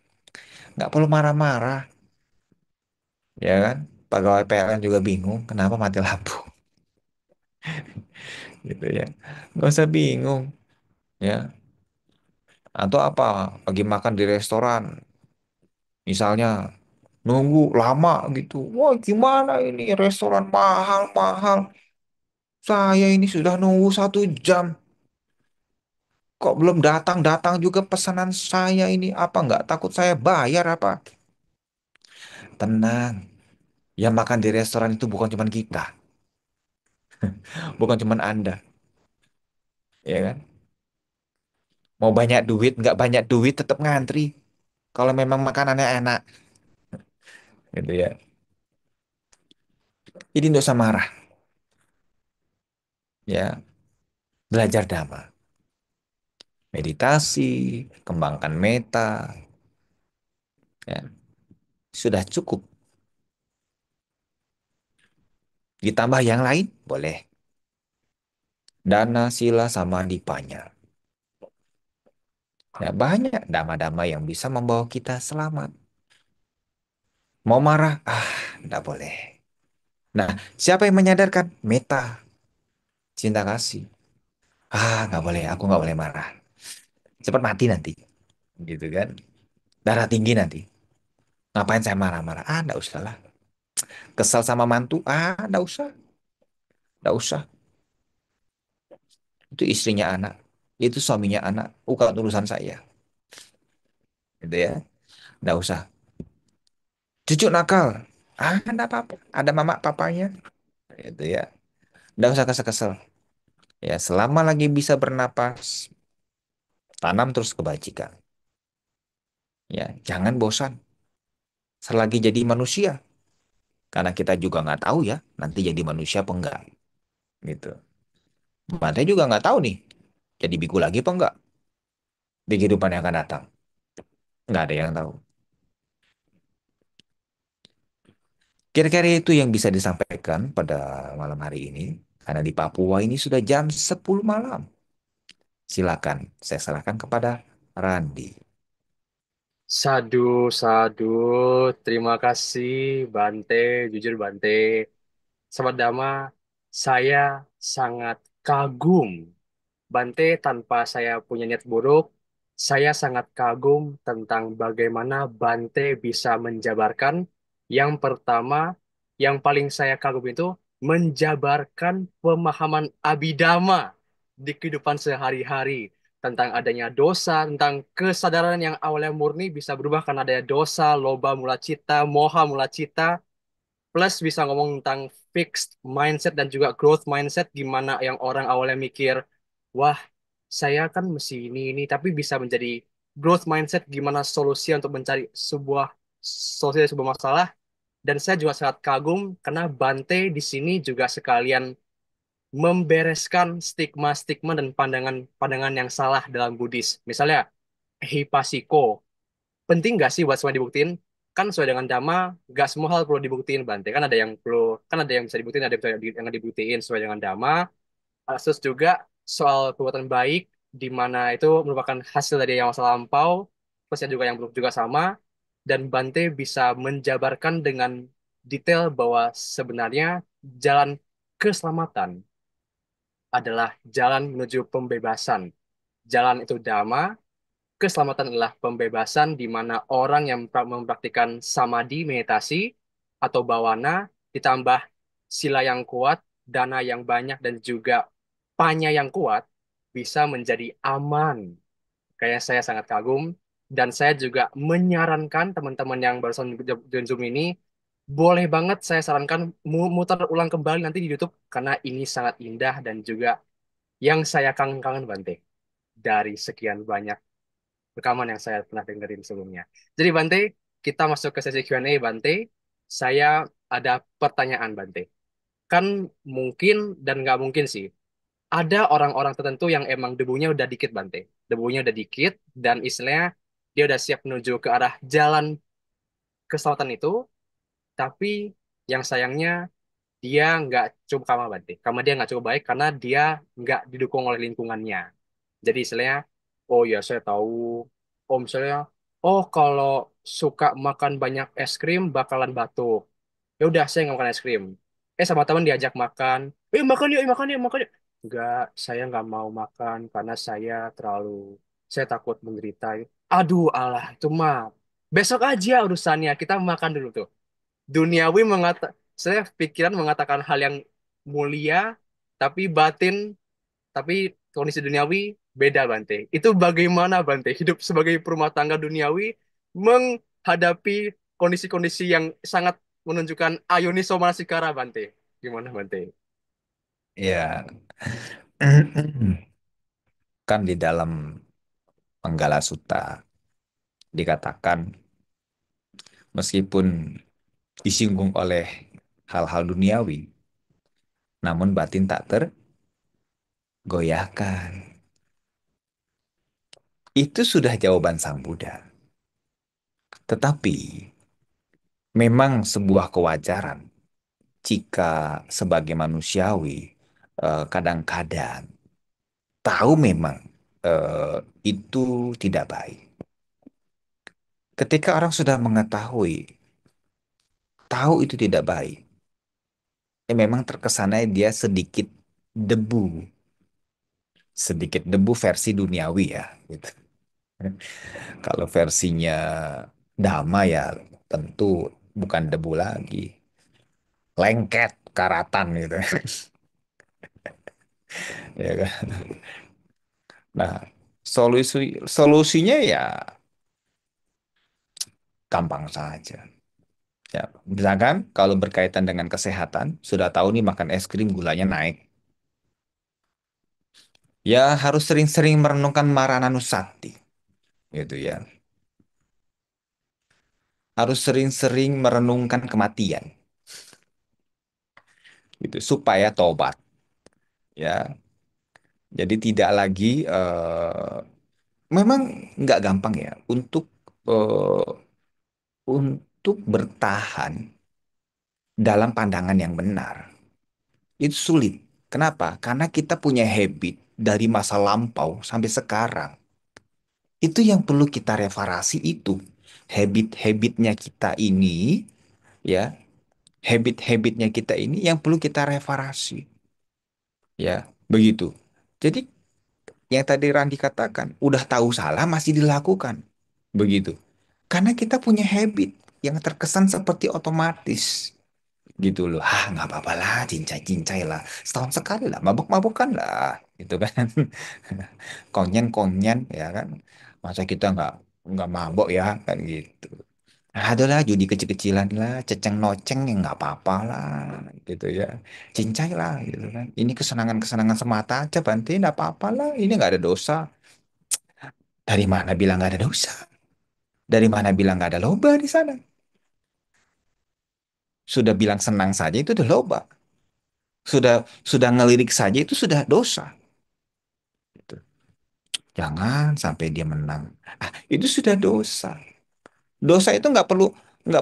Nggak perlu marah-marah. Ya kan? Pegawai PLN juga bingung kenapa mati lampu. Gitu ya. Nggak usah bingung. Ya. Atau apa? Lagi makan di restoran. Misalnya nunggu lama gitu. Wah, gimana ini restoran mahal-mahal. Saya ini sudah nunggu 1 jam. Kok belum datang-datang juga pesanan saya ini. Apa nggak takut saya bayar apa? Tenang. Yang makan di restoran itu bukan cuma kita. Bukan cuma Anda. Ya kan? Mau banyak duit, nggak banyak duit, tetap ngantri. Kalau memang makanannya enak, gitu ya. Jadi nggak usah marah, ya. Belajar dhamma, meditasi, kembangkan meta, ya. Sudah cukup. Ditambah yang lain, boleh. Dana, sila, sama dipanya. Ya, banyak dhamma-dhamma yang bisa membawa kita selamat. Mau marah? Ah, nggak boleh. Nah, siapa yang menyadarkan? Meta, cinta kasih. Ah, nggak boleh. Aku nggak boleh marah. Cepat mati nanti. Gitu kan. Darah tinggi nanti. Ngapain saya marah-marah? Ah, nggak usah lah. Kesal sama mantu? Ah, nggak usah. Nggak usah. Itu istrinya anak. Itu suaminya anak. Bukan urusan saya. Gitu ya. Nggak usah. Cucu nakal. Ah, nggak apa-apa. Ada mama papanya. Gitu ya. Nggak usah kesel-kesel. Ya, selama lagi bisa bernapas, tanam terus kebajikan. Ya, jangan bosan. Selagi jadi manusia. Karena kita juga nggak tahu ya, nanti jadi manusia apa enggak. Gitu. Mata juga nggak tahu nih, jadi biku lagi apa enggak di kehidupan yang akan datang. Nggak ada yang tahu. Kira-kira itu yang bisa disampaikan pada malam hari ini. Karena di Papua ini sudah jam 10 malam. Silakan, saya serahkan kepada Randi. Sadu, sadu. Terima kasih, Bante. Jujur, Bante. Sahabat Dhamma, saya sangat kagum. Bante, tanpa saya punya niat buruk, saya sangat kagum tentang bagaimana Bante bisa menjabarkan. Yang pertama, yang paling saya kagum itu menjabarkan pemahaman Abhidhamma di kehidupan sehari-hari tentang adanya dosa, tentang kesadaran yang awalnya murni bisa berubah karena adanya dosa, loba mula cita, moha mula cita, plus bisa ngomong tentang fixed mindset dan juga growth mindset gimana yang orang awalnya mikir, wah, saya kan mesti ini tapi bisa menjadi growth mindset gimana solusi untuk mencari sebuah solusi dari sebuah masalah. Dan saya juga sangat kagum karena Bante di sini juga sekalian membereskan stigma-stigma dan pandangan-pandangan yang salah dalam Buddhis. Misalnya, hipasiko. Penting nggak sih buat semua dibuktiin? Kan sesuai dengan dhamma, nggak semua hal perlu dibuktiin, Bante. Kan ada yang bisa dibuktiin, ada yang bisa yang nggak dibuktiin sesuai dengan dhamma. Terus juga soal perbuatan baik, di mana itu merupakan hasil dari yang masa lampau, plus yang juga yang buruk juga sama. Dan Bante bisa menjabarkan dengan detail bahwa sebenarnya jalan keselamatan adalah jalan menuju pembebasan. Jalan itu dhamma, keselamatan adalah pembebasan di mana orang yang mempraktikkan samadhi, meditasi, atau bawana, ditambah sila yang kuat, dana yang banyak, dan juga panya yang kuat, bisa menjadi aman. Kayak saya sangat kagum, dan saya juga menyarankan teman-teman yang barusan join Zoom ini, boleh banget saya sarankan mutar ulang kembali nanti di YouTube, karena ini sangat indah dan juga yang saya kangen-kangen Bante dari sekian banyak rekaman yang saya pernah dengerin sebelumnya. Jadi Bante, kita masuk ke sesi Q&A Bante. Saya ada pertanyaan Bante. Kan mungkin dan nggak mungkin sih. Ada orang-orang tertentu yang emang debunya udah dikit Bante. Debunya udah dikit dan istilahnya dia udah siap menuju ke arah jalan keselamatan itu. Tapi yang sayangnya dia nggak cukup kamar Bante. Karena dia nggak cukup baik karena dia nggak didukung oleh lingkungannya. Jadi istilahnya, oh ya saya tahu, oh misalnya, oh kalau suka makan banyak es krim bakalan batuk. Ya udah saya nggak makan es krim. Sama teman diajak makan, makan yuk, makan yuk, makan yuk. Enggak, saya nggak mau makan karena saya takut menderita. Aduh, alah itu mah. Besok aja urusannya, kita makan dulu tuh. Duniawi saya pikiran mengatakan hal yang mulia, tapi batin tapi kondisi duniawi beda Bante. Itu bagaimana Bante hidup sebagai rumah tangga duniawi menghadapi kondisi-kondisi yang sangat menunjukkan Ayoni Manasikara Bante. Gimana Bante? Ya, kan di dalam Manggala Sutta dikatakan meskipun disinggung oleh hal-hal duniawi, namun batin tak tergoyahkan. Itu sudah jawaban Sang Buddha. Tetapi memang sebuah kewajaran jika sebagai manusiawi kadang-kadang tahu memang itu tidak baik. Ketika orang sudah mengetahui, tahu itu tidak baik, ya memang terkesannya dia sedikit debu versi duniawi ya, gitu. Kalau versinya Dhamma ya tentu bukan debu lagi, lengket, karatan gitu, ya kan? Nah, solusinya ya gampang saja. Ya, misalkan kalau berkaitan dengan kesehatan, sudah tahu nih makan es krim gulanya naik. Ya harus sering-sering merenungkan Marananusati, gitu ya. Harus sering-sering merenungkan kematian, gitu supaya tobat. Ya, jadi tidak lagi memang nggak gampang ya eh, untuk bertahan dalam pandangan yang benar. Itu sulit. Kenapa? Karena kita punya habit dari masa lampau sampai sekarang. Itu yang perlu kita reparasi itu. Habit-habitnya kita ini, ya, habit-habitnya kita ini yang perlu kita reparasi. Ya, begitu. Jadi yang tadi Randi katakan, udah tahu salah masih dilakukan. Begitu. Karena kita punya habit yang terkesan seperti otomatis. Gitu loh. Ah, nggak apa-apa lah, cincai-cincai lah. Setahun sekali lah, mabuk-mabukan lah. Gitu kan. Konyen-konyen, ya kan. Masa kita nggak mabok ya, kan gitu. Nah, adalah judi kecil-kecilan lah, ceceng-noceng ya nggak apa-apa lah, gitu ya. Cincai lah, gitu kan. Ini kesenangan-kesenangan semata aja, Banti, nggak apa-apa lah. Ini nggak ada dosa. Dari mana bilang nggak ada dosa? Dari mana bilang nggak ada loba di sana? Sudah bilang senang saja itu udah loba. Sudah ngelirik saja itu sudah dosa. Gitu. Jangan sampai dia menang. Ah, itu sudah dosa. Dosa itu nggak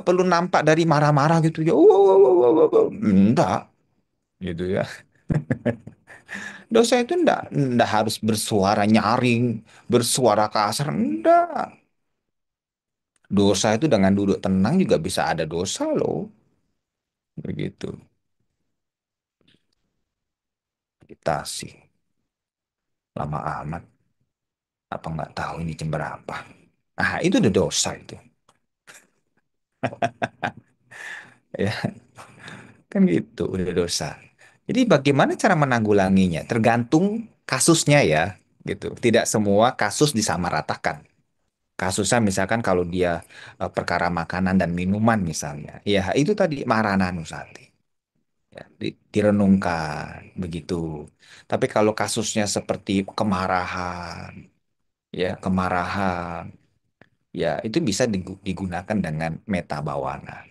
perlu nampak dari marah-marah gitu ya. Wow, wow, wow, wow, wow, wow. Enggak, gitu ya. Dosa itu enggak harus bersuara nyaring, bersuara kasar. Enggak. Dosa itu dengan duduk tenang juga bisa ada dosa loh. Begitu. Kita sih lama amat. Apa nggak tahu ini jam berapa? Ah, itu udah dosa itu. Ya, kan gitu, udah dosa. Jadi bagaimana cara menanggulanginya? Tergantung kasusnya ya, gitu. Tidak semua kasus disamaratakan. Kasusnya misalkan kalau dia perkara makanan dan minuman misalnya, ya itu tadi Marananusati, ya, direnungkan begitu. Tapi kalau kasusnya seperti kemarahan, ya kemarahan, ya itu bisa digunakan dengan meta bawana,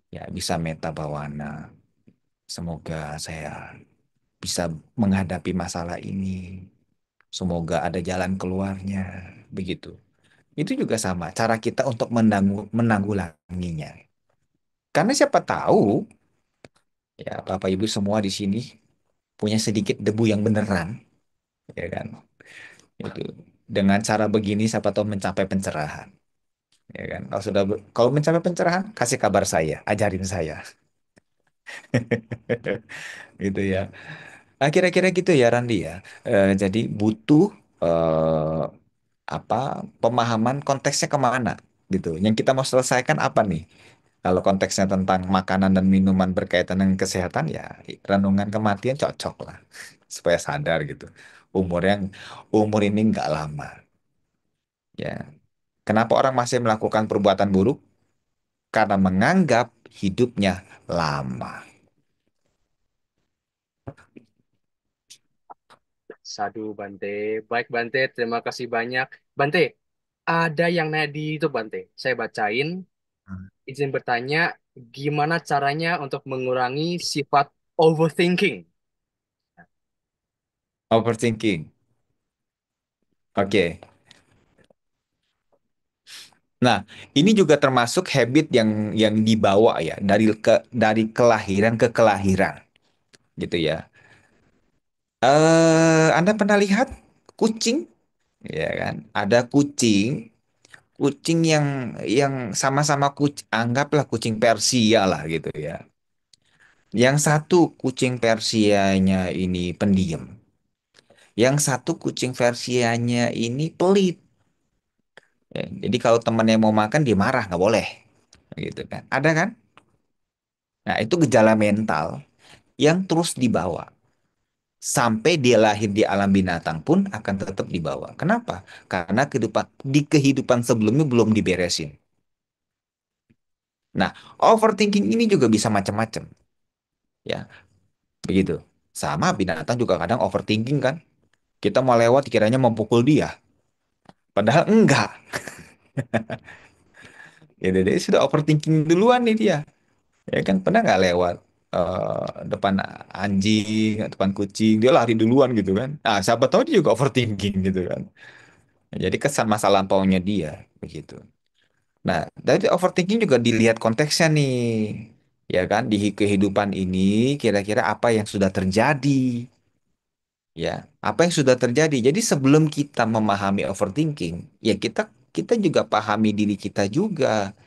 ya bisa meta bawana. Semoga saya bisa menghadapi masalah ini. Semoga ada jalan keluarnya, begitu. Itu juga sama cara kita untuk menanggulanginya. Karena siapa tahu ya Bapak Ibu semua di sini punya sedikit debu yang beneran, ya kan? Itu dengan cara begini siapa tahu mencapai pencerahan, ya kan? Kalau mencapai pencerahan kasih kabar saya, ajarin saya. Gitu ya. Ah, kira-kira gitu ya Randi ya. Jadi butuh eh, apa pemahaman konteksnya kemana gitu. Yang kita mau selesaikan apa nih? Kalau konteksnya tentang makanan dan minuman berkaitan dengan kesehatan ya renungan kematian cocok lah supaya sadar gitu. Umur yang umur ini nggak lama ya. Kenapa orang masih melakukan perbuatan buruk? Karena menganggap hidupnya lama. Sadu Bante. Baik Bante, terima kasih banyak. Bante, ada yang nanya di itu Bante. Saya bacain. Izin bertanya, gimana caranya untuk mengurangi sifat overthinking? Overthinking. Oke. Nah, ini juga termasuk habit yang dibawa ya dari kelahiran ke kelahiran, gitu ya. Anda pernah lihat kucing, ya kan? Ada kucing yang sama-sama anggaplah kucing Persia lah gitu ya. Yang satu kucing Persianya ini pendiam, yang satu kucing Persianya ini pelit. Ya, jadi kalau temannya mau makan dia marah nggak boleh, gitu kan? Ada kan? Nah, itu gejala mental yang terus dibawa. Sampai dia lahir di alam binatang pun akan tetap dibawa. Kenapa? Karena di kehidupan sebelumnya belum diberesin. Nah, overthinking ini juga bisa macam-macam, ya, begitu. Sama binatang juga kadang overthinking kan. Kita mau lewat kiranya mau pukul dia, padahal enggak. Gitu, dia sudah overthinking duluan nih dia. Ya kan pernah nggak lewat depan anjing, depan kucing, dia lari duluan gitu kan. Nah, siapa tahu dia juga overthinking gitu kan. Jadi kesan masa lampaunya dia begitu. Nah, dari overthinking juga dilihat konteksnya nih. Ya kan, di kehidupan ini kira-kira apa yang sudah terjadi? Ya, apa yang sudah terjadi? Jadi sebelum kita memahami overthinking, ya kita juga pahami diri kita juga.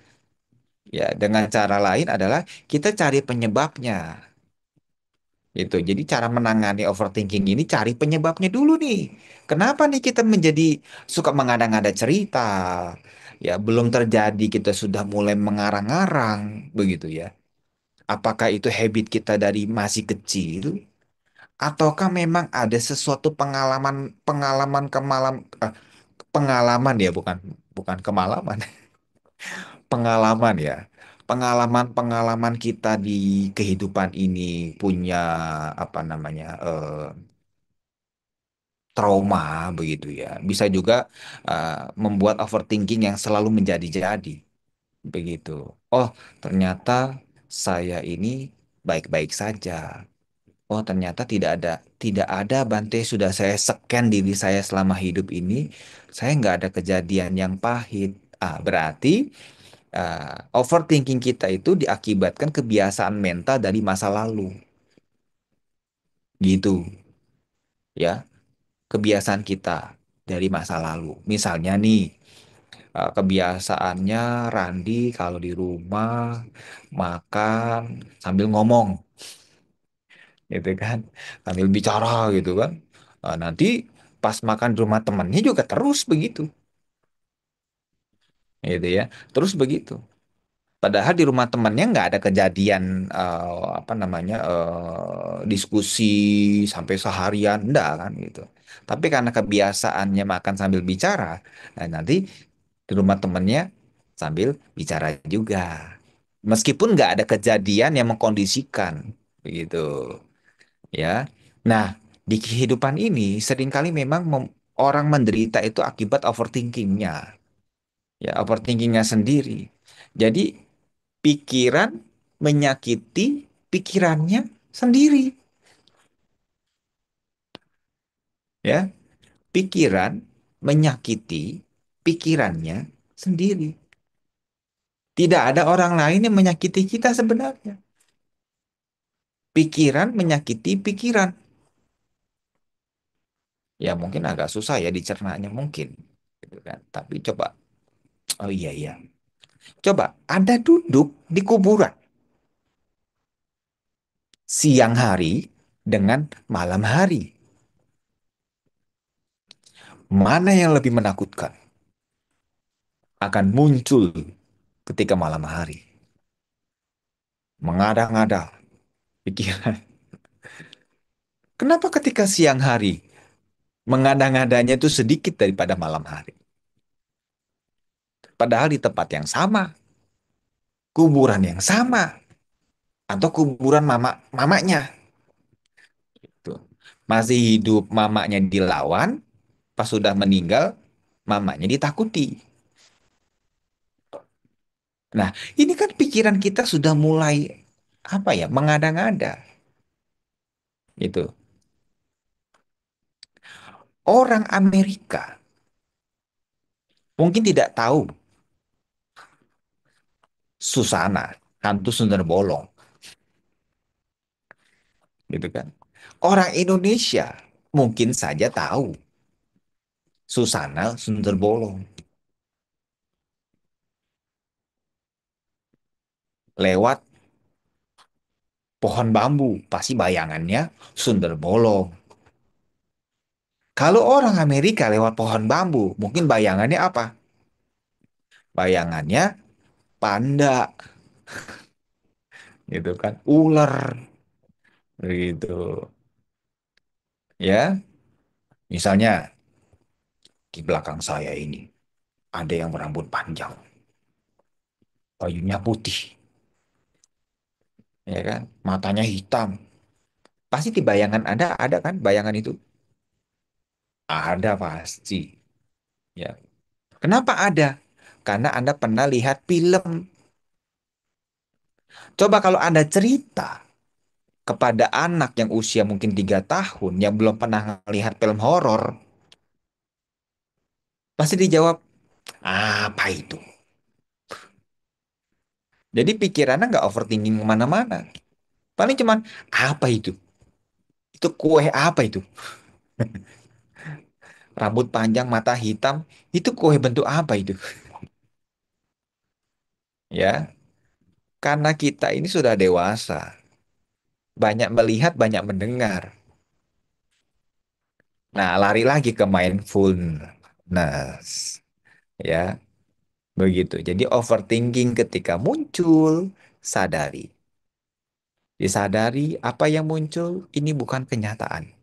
Ya, dengan cara lain adalah kita cari penyebabnya. Gitu. Jadi cara menangani overthinking ini cari penyebabnya dulu nih. Kenapa nih kita menjadi suka mengada-ngada cerita? Ya, belum terjadi kita sudah mulai mengarang-arang begitu ya. Apakah itu habit kita dari masih kecil ataukah memang ada sesuatu pengalaman pengalaman ya bukan bukan kemalaman, pengalaman ya. Pengalaman-pengalaman kita di kehidupan ini punya apa namanya trauma begitu ya. Bisa juga membuat overthinking yang selalu menjadi-jadi begitu. Oh, ternyata saya ini baik-baik saja. Oh, ternyata tidak ada Bante, sudah saya scan diri saya selama hidup ini, saya nggak ada kejadian yang pahit. Berarti overthinking kita itu diakibatkan kebiasaan mental dari masa lalu. Gitu ya, kebiasaan kita dari masa lalu. Misalnya nih, kebiasaannya Randi kalau di rumah makan sambil ngomong, gitu kan, sambil bicara gitu kan. Nanti pas makan di rumah temannya juga terus begitu, gitu ya, terus begitu. Padahal di rumah temannya nggak ada kejadian apa namanya diskusi sampai seharian, enggak kan gitu. Tapi karena kebiasaannya makan sambil bicara, nah nanti di rumah temannya sambil bicara juga. Meskipun nggak ada kejadian yang mengkondisikan, begitu ya. Nah, di kehidupan ini seringkali memang orang menderita itu akibat overthinkingnya, ya overthinkingnya sendiri. Jadi pikiran menyakiti pikirannya sendiri, ya. Pikiran menyakiti pikirannya sendiri. Tidak ada orang lain yang menyakiti kita sebenarnya. Pikiran menyakiti pikiran. Ya mungkin agak susah ya dicernanya mungkin, gitu kan. Tapi coba, oh iya iya. Coba Anda duduk di kuburan siang hari dengan malam hari. Mana yang lebih menakutkan akan muncul ketika malam hari? Mengada-ngada pikiran. Kenapa ketika siang hari mengada-ngadanya itu sedikit daripada malam hari? Padahal di tempat yang sama, kuburan yang sama, atau kuburan mamanya. Tuh. Masih hidup mamanya dilawan, pas sudah meninggal mamanya ditakuti. Nah, ini kan pikiran kita sudah mulai apa ya, mengada-ngada gitu. Orang Amerika mungkin tidak tahu Susana, hantu sundel bolong, gitu kan. Orang Indonesia mungkin saja tahu Susana sundel bolong lewat pohon bambu, pasti bayangannya sundel bolong. Kalau orang Amerika lewat pohon bambu, mungkin bayangannya apa? Bayangannya panda, gitu kan, ular, gitu. Ya, misalnya di belakang saya ini ada yang berambut panjang, bajunya putih, ya kan, matanya hitam. Pasti di bayangan ada kan bayangan itu? Ada pasti. Ya. Kenapa ada? Karena Anda pernah lihat film. Coba kalau Anda cerita kepada anak yang usia mungkin 3 tahun yang belum pernah melihat film horor, pasti dijawab, apa itu? Jadi pikirannya nggak overthinking kemana-mana. Paling cuman, apa itu? Itu kue apa itu? Rambut panjang, mata hitam, itu kue bentuk apa itu? Ya, karena kita ini sudah dewasa, banyak melihat, banyak mendengar. Nah, lari lagi ke mindfulness, ya, begitu. Jadi overthinking ketika muncul, sadari. Disadari apa yang muncul ini bukan kenyataan.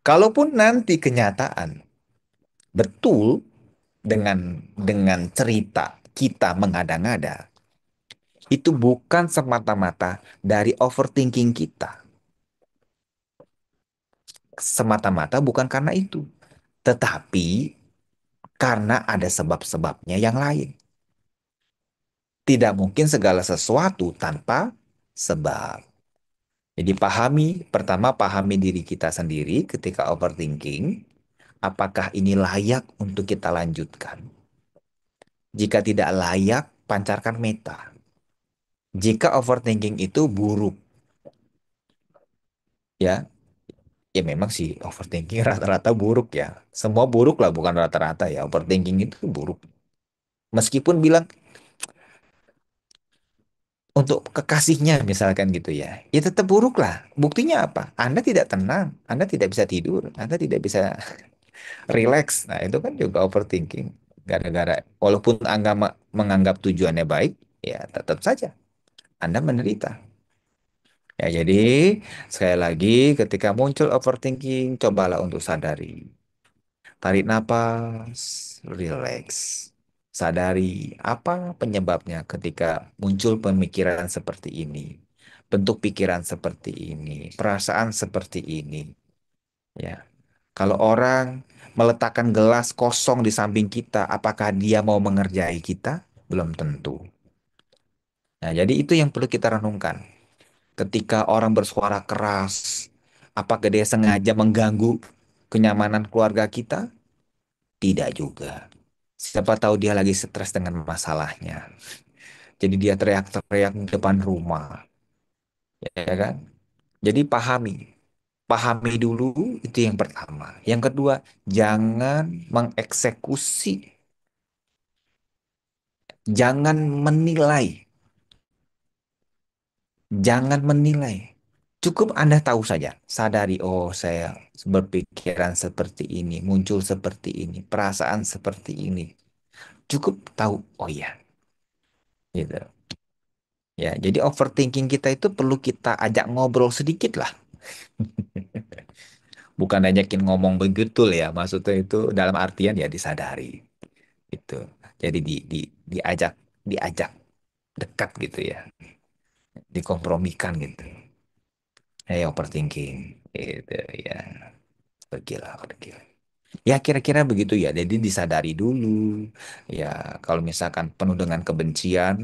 Kalaupun nanti kenyataan betul dengan cerita kita mengada-ngada, itu bukan semata-mata dari overthinking kita. Semata-mata bukan karena itu, tetapi karena ada sebab-sebabnya yang lain. Tidak mungkin segala sesuatu tanpa sebab. Jadi pertama pahami diri kita sendiri ketika overthinking, apakah ini layak untuk kita lanjutkan? Jika tidak layak, pancarkan meta. Jika overthinking itu buruk, ya, ya memang sih overthinking rata-rata buruk ya. Semua buruk lah, bukan rata-rata ya. Overthinking itu buruk. Meskipun bilang untuk kekasihnya misalkan gitu ya, ya tetap buruk lah. Buktinya apa? Anda tidak tenang, Anda tidak bisa tidur, Anda tidak bisa relax. Nah, itu kan juga overthinking. Gara-gara walaupun Anda menganggap tujuannya baik, ya tetap saja Anda menderita. Ya, jadi sekali lagi ketika muncul overthinking, cobalah untuk sadari. Tarik napas, relax. Sadari apa penyebabnya ketika muncul pemikiran seperti ini, bentuk pikiran seperti ini, perasaan seperti ini. Ya, kalau orang meletakkan gelas kosong di samping kita, apakah dia mau mengerjai kita? Belum tentu. Nah, jadi itu yang perlu kita renungkan. Ketika orang bersuara keras, apakah dia sengaja mengganggu kenyamanan keluarga kita? Tidak juga. Siapa tahu dia lagi stres dengan masalahnya. Jadi dia teriak-teriak di depan rumah, ya kan? Jadi pahami dulu itu yang pertama. Yang kedua, jangan mengeksekusi, jangan menilai, jangan menilai. Cukup Anda tahu saja, sadari, oh saya berpikiran seperti ini, muncul seperti ini, perasaan seperti ini. Cukup tahu, oh iya, gitu. Ya, jadi overthinking kita itu perlu kita ajak ngobrol sedikit lah. Bukan ajakin ngomong begitu ya, maksudnya itu dalam artian ya disadari itu. Jadi diajak diajak dekat gitu ya, dikompromikan gitu. overthinking. Gitu ya. Pergilah, pergilah. Ya kira-kira begitu ya. Jadi disadari dulu. Ya kalau misalkan penuh dengan kebencian,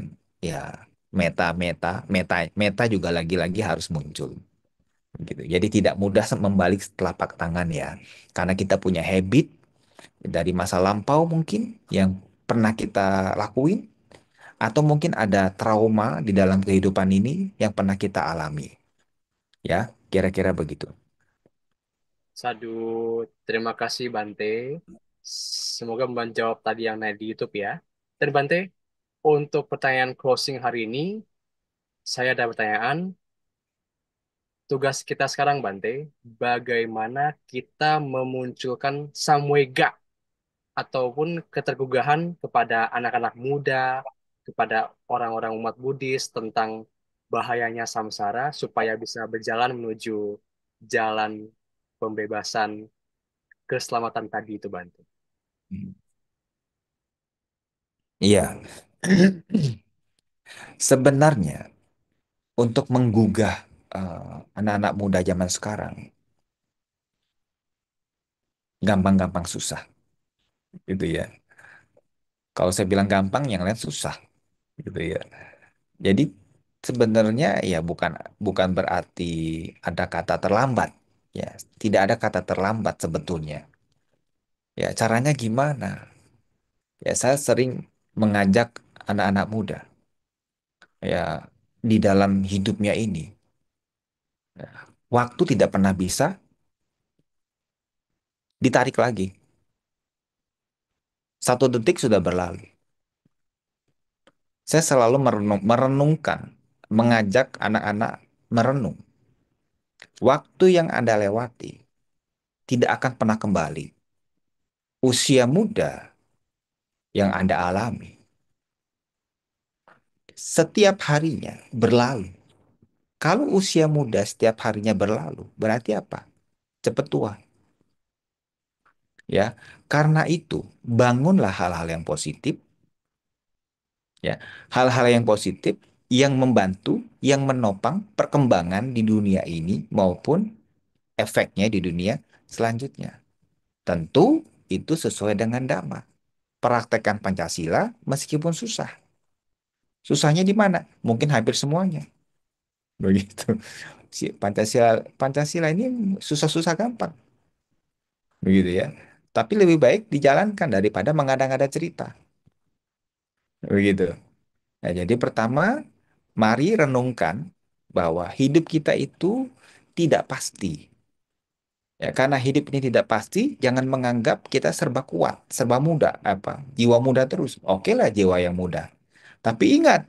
ya meta juga lagi-lagi harus muncul. Gitu. Jadi tidak mudah membalik telapak tangan ya. Karena kita punya habit dari masa lampau mungkin yang pernah kita lakuin. Atau mungkin ada trauma di dalam kehidupan ini yang pernah kita alami. Ya, kira-kira begitu. Sadu, terima kasih Bante. Semoga menjawab tadi yang ada di YouTube ya. Dan Bante, untuk pertanyaan closing hari ini, saya ada pertanyaan. Tugas kita sekarang, Bante, bagaimana kita memunculkan samwega ataupun ketergugahan kepada anak-anak muda, kepada orang-orang umat Buddhis tentang bahayanya samsara supaya bisa berjalan menuju jalan pembebasan keselamatan tadi itu, Bante. Hmm. Iya, sebenarnya untuk menggugah anak-anak muda zaman sekarang, gampang-gampang susah, gitu ya. Kalau saya bilang gampang, yang lain susah, gitu ya. Jadi sebenarnya ya bukan bukan berarti ada kata terlambat, ya. Tidak ada kata terlambat sebetulnya. Ya, caranya gimana? Ya, saya sering mengajak anak-anak muda, ya, di dalam hidupnya ini. Ya, waktu tidak pernah bisa ditarik lagi. 1 detik sudah berlalu. Saya selalu merenungkan, mengajak anak-anak merenung. Waktu yang Anda lewati tidak akan pernah kembali. Usia muda yang Anda alami setiap harinya berlalu. Kalau usia muda setiap harinya berlalu, berarti apa? Cepat tua, ya. Karena itu, bangunlah hal-hal yang positif, ya. Hal-hal yang positif yang membantu, yang menopang perkembangan di dunia ini maupun efeknya di dunia selanjutnya. Tentu itu sesuai dengan Dhamma. Praktekkan Pancasila meskipun susah. Susahnya di mana? Mungkin hampir semuanya. Begitu. Si Pancasila Pancasila ini susah-susah gampang. Begitu ya. Tapi lebih baik dijalankan daripada mengada-ngada cerita. Begitu. Nah, jadi pertama, mari renungkan bahwa hidup kita itu tidak pasti. Ya, karena hidup ini tidak pasti, jangan menganggap kita serba kuat, serba muda, jiwa muda terus. Oke lah jiwa yang muda. Tapi ingat,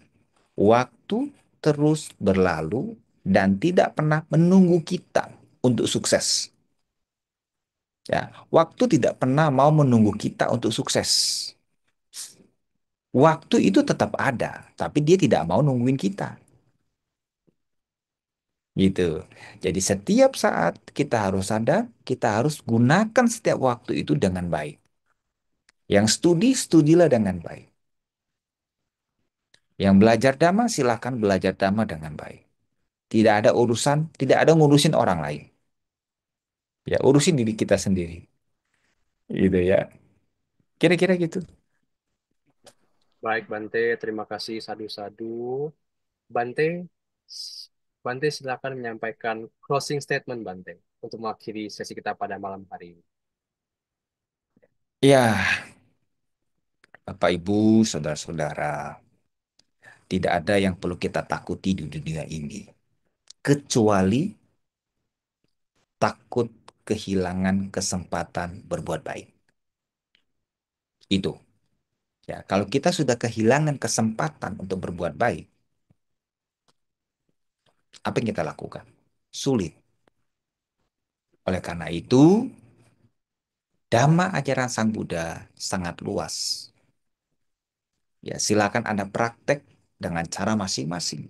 waktu terus berlalu dan tidak pernah menunggu kita untuk sukses. Ya, waktu tidak pernah mau menunggu kita untuk sukses. Waktu itu tetap ada, tapi dia tidak mau nungguin kita. Gitu. Jadi setiap saat kita harus sadar, kita harus gunakan setiap waktu itu dengan baik. Yang studi, studilah dengan baik. Yang belajar dhamma, silakan belajar dhamma dengan baik. Tidak ada urusan, tidak ada ngurusin orang lain. Ya, urusin diri kita sendiri. Gitu ya. Kira-kira gitu. Baik, Bante, terima kasih sadu-sadu. Bante, s- Bante silakan menyampaikan closing statement Bante untuk mengakhiri sesi kita pada malam hari ini. Ya, Bapak Ibu, saudara-saudara, tidak ada yang perlu kita takuti di dunia ini kecuali takut kehilangan kesempatan berbuat baik. Itu. Ya, kalau kita sudah kehilangan kesempatan untuk berbuat baik, apa yang kita lakukan? Sulit. Oleh karena itu, Dhamma ajaran Sang Buddha sangat luas. Ya, silakan Anda praktek dengan cara masing-masing.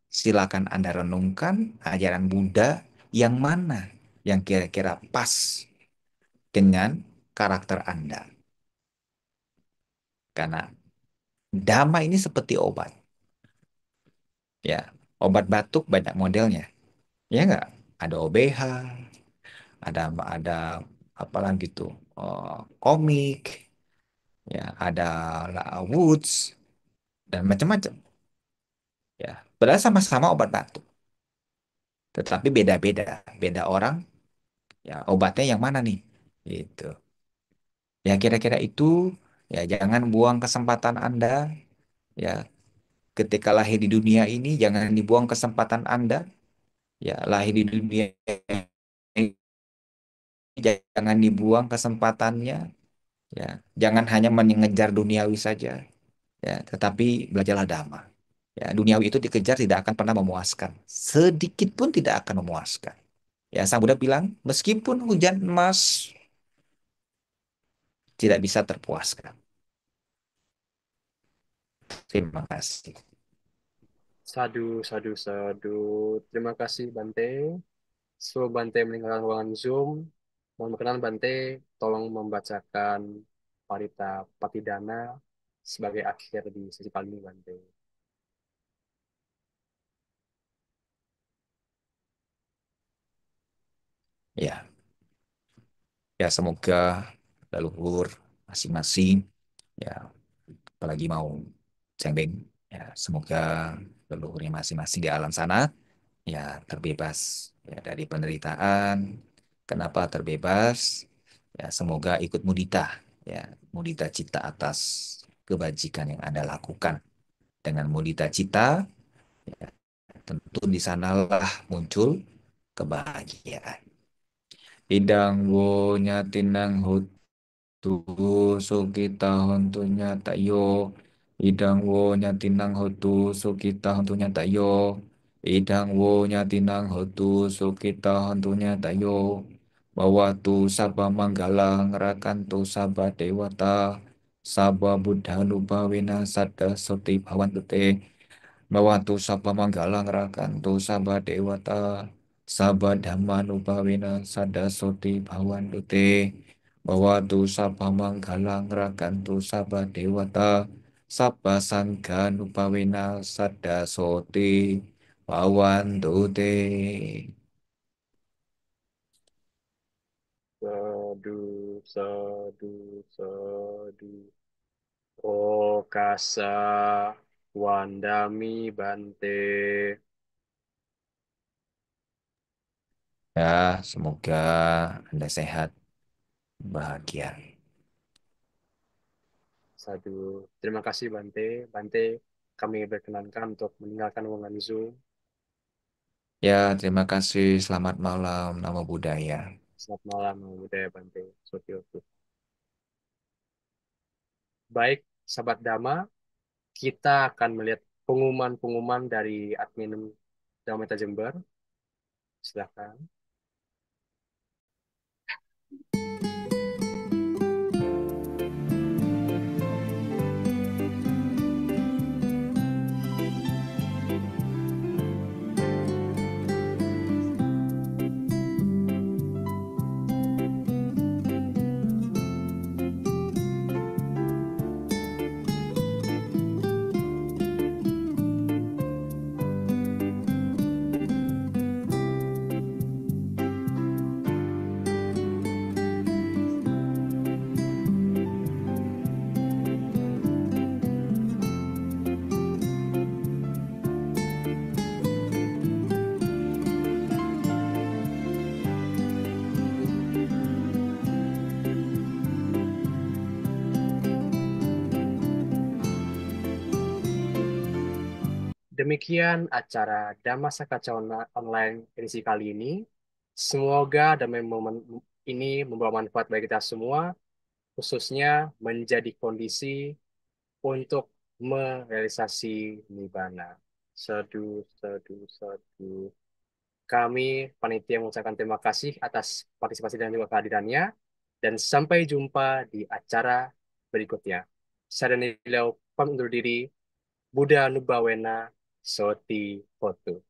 Silakan Anda renungkan ajaran Buddha yang mana yang kira-kira pas dengan karakter Anda. Karena Dhamma ini seperti obat. Ya, Obat batuk banyak modelnya, ya nggak? Ada OBH, ada apa lagi tuh? Komik, ya ada Woods dan macam-macam. Ya, padahal sama-sama obat batuk, tetapi beda-beda, beda orang. Ya, obatnya yang mana nih? Gitu. Ya kira-kira itu. Ya jangan buang kesempatan Anda. Ya ketika lahir di dunia ini jangan dibuang kesempatan Anda. Ya lahir di dunia ini jangan dibuang kesempatannya. Ya jangan hanya mengejar duniawi saja. Ya tetapi belajarlah dhamma. Ya duniawi itu dikejar tidak akan pernah memuaskan. Sedikit pun tidak akan memuaskan. Ya Sang Buddha bilang meskipun hujan emas tidak bisa terpuaskan. Terima kasih. Sadu, sadu, sadu. Terima kasih Bante. Sebelum Bante meninggalkan ruangan Zoom, mohon berkenan Bante tolong membacakan Parita Patidana sebagai akhir di sesi kali ini Bante. Ya, ya semoga leluhur masing-masing ya apalagi mau cengbeng ya semoga leluhurnya masing-masing di alam sana ya terbebas ya dari penderitaan. Kenapa terbebas? Ya semoga ikut mudita ya mudita cita atas kebajikan yang Anda lakukan. Dengan mudita cita tentu di sanalah muncul kebahagiaan. Idang wo nyatinang tu sukita hontunya tak yo idang wo nyatinang hotu sukita hontunya tak yo idang wo nyatinang hotu sukita hontunya tak yo bahwa tu sabah manggala ngerakan tu sabah dewata sabah buddha nubawena sada soti bhawan tute bahwa tu sabah manggala ngerakan tu sabah dewata sabah dhamma nubawena sada soti bhawan tute bahwa tu sabha manggalang rakantu sabha dewata sabha sangga nupawena sada soti pawantu te. Sadu, sadu, sadu. Okasa Wandami Bante. Ya, semoga Anda sehat, bahagia. Sadu. Terima kasih Bante. Bante, kami berkenankan untuk meninggalkan ruangan Zoom. Ya, terima kasih. Selamat malam. Namo Buddhaya. Selamat malam, Budaya Bante. Sotioku. Baik, sahabat Dhamma, kita akan melihat pengumuman-pengumuman dari admin Dhamma Jember. Silakan. Demikian acara Dhammasaka Online edisi kali ini. Semoga damai momen ini membawa manfaat bagi kita semua, khususnya menjadi kondisi untuk merealisasi nibbana. Sadu, sadu, sadu. Kami panitia mengucapkan terima kasih atas partisipasi dan juga kehadirannya, dan sampai jumpa di acara berikutnya. Saya Daniel pamit undur diri. Buddha Nubawena Soti Hotu.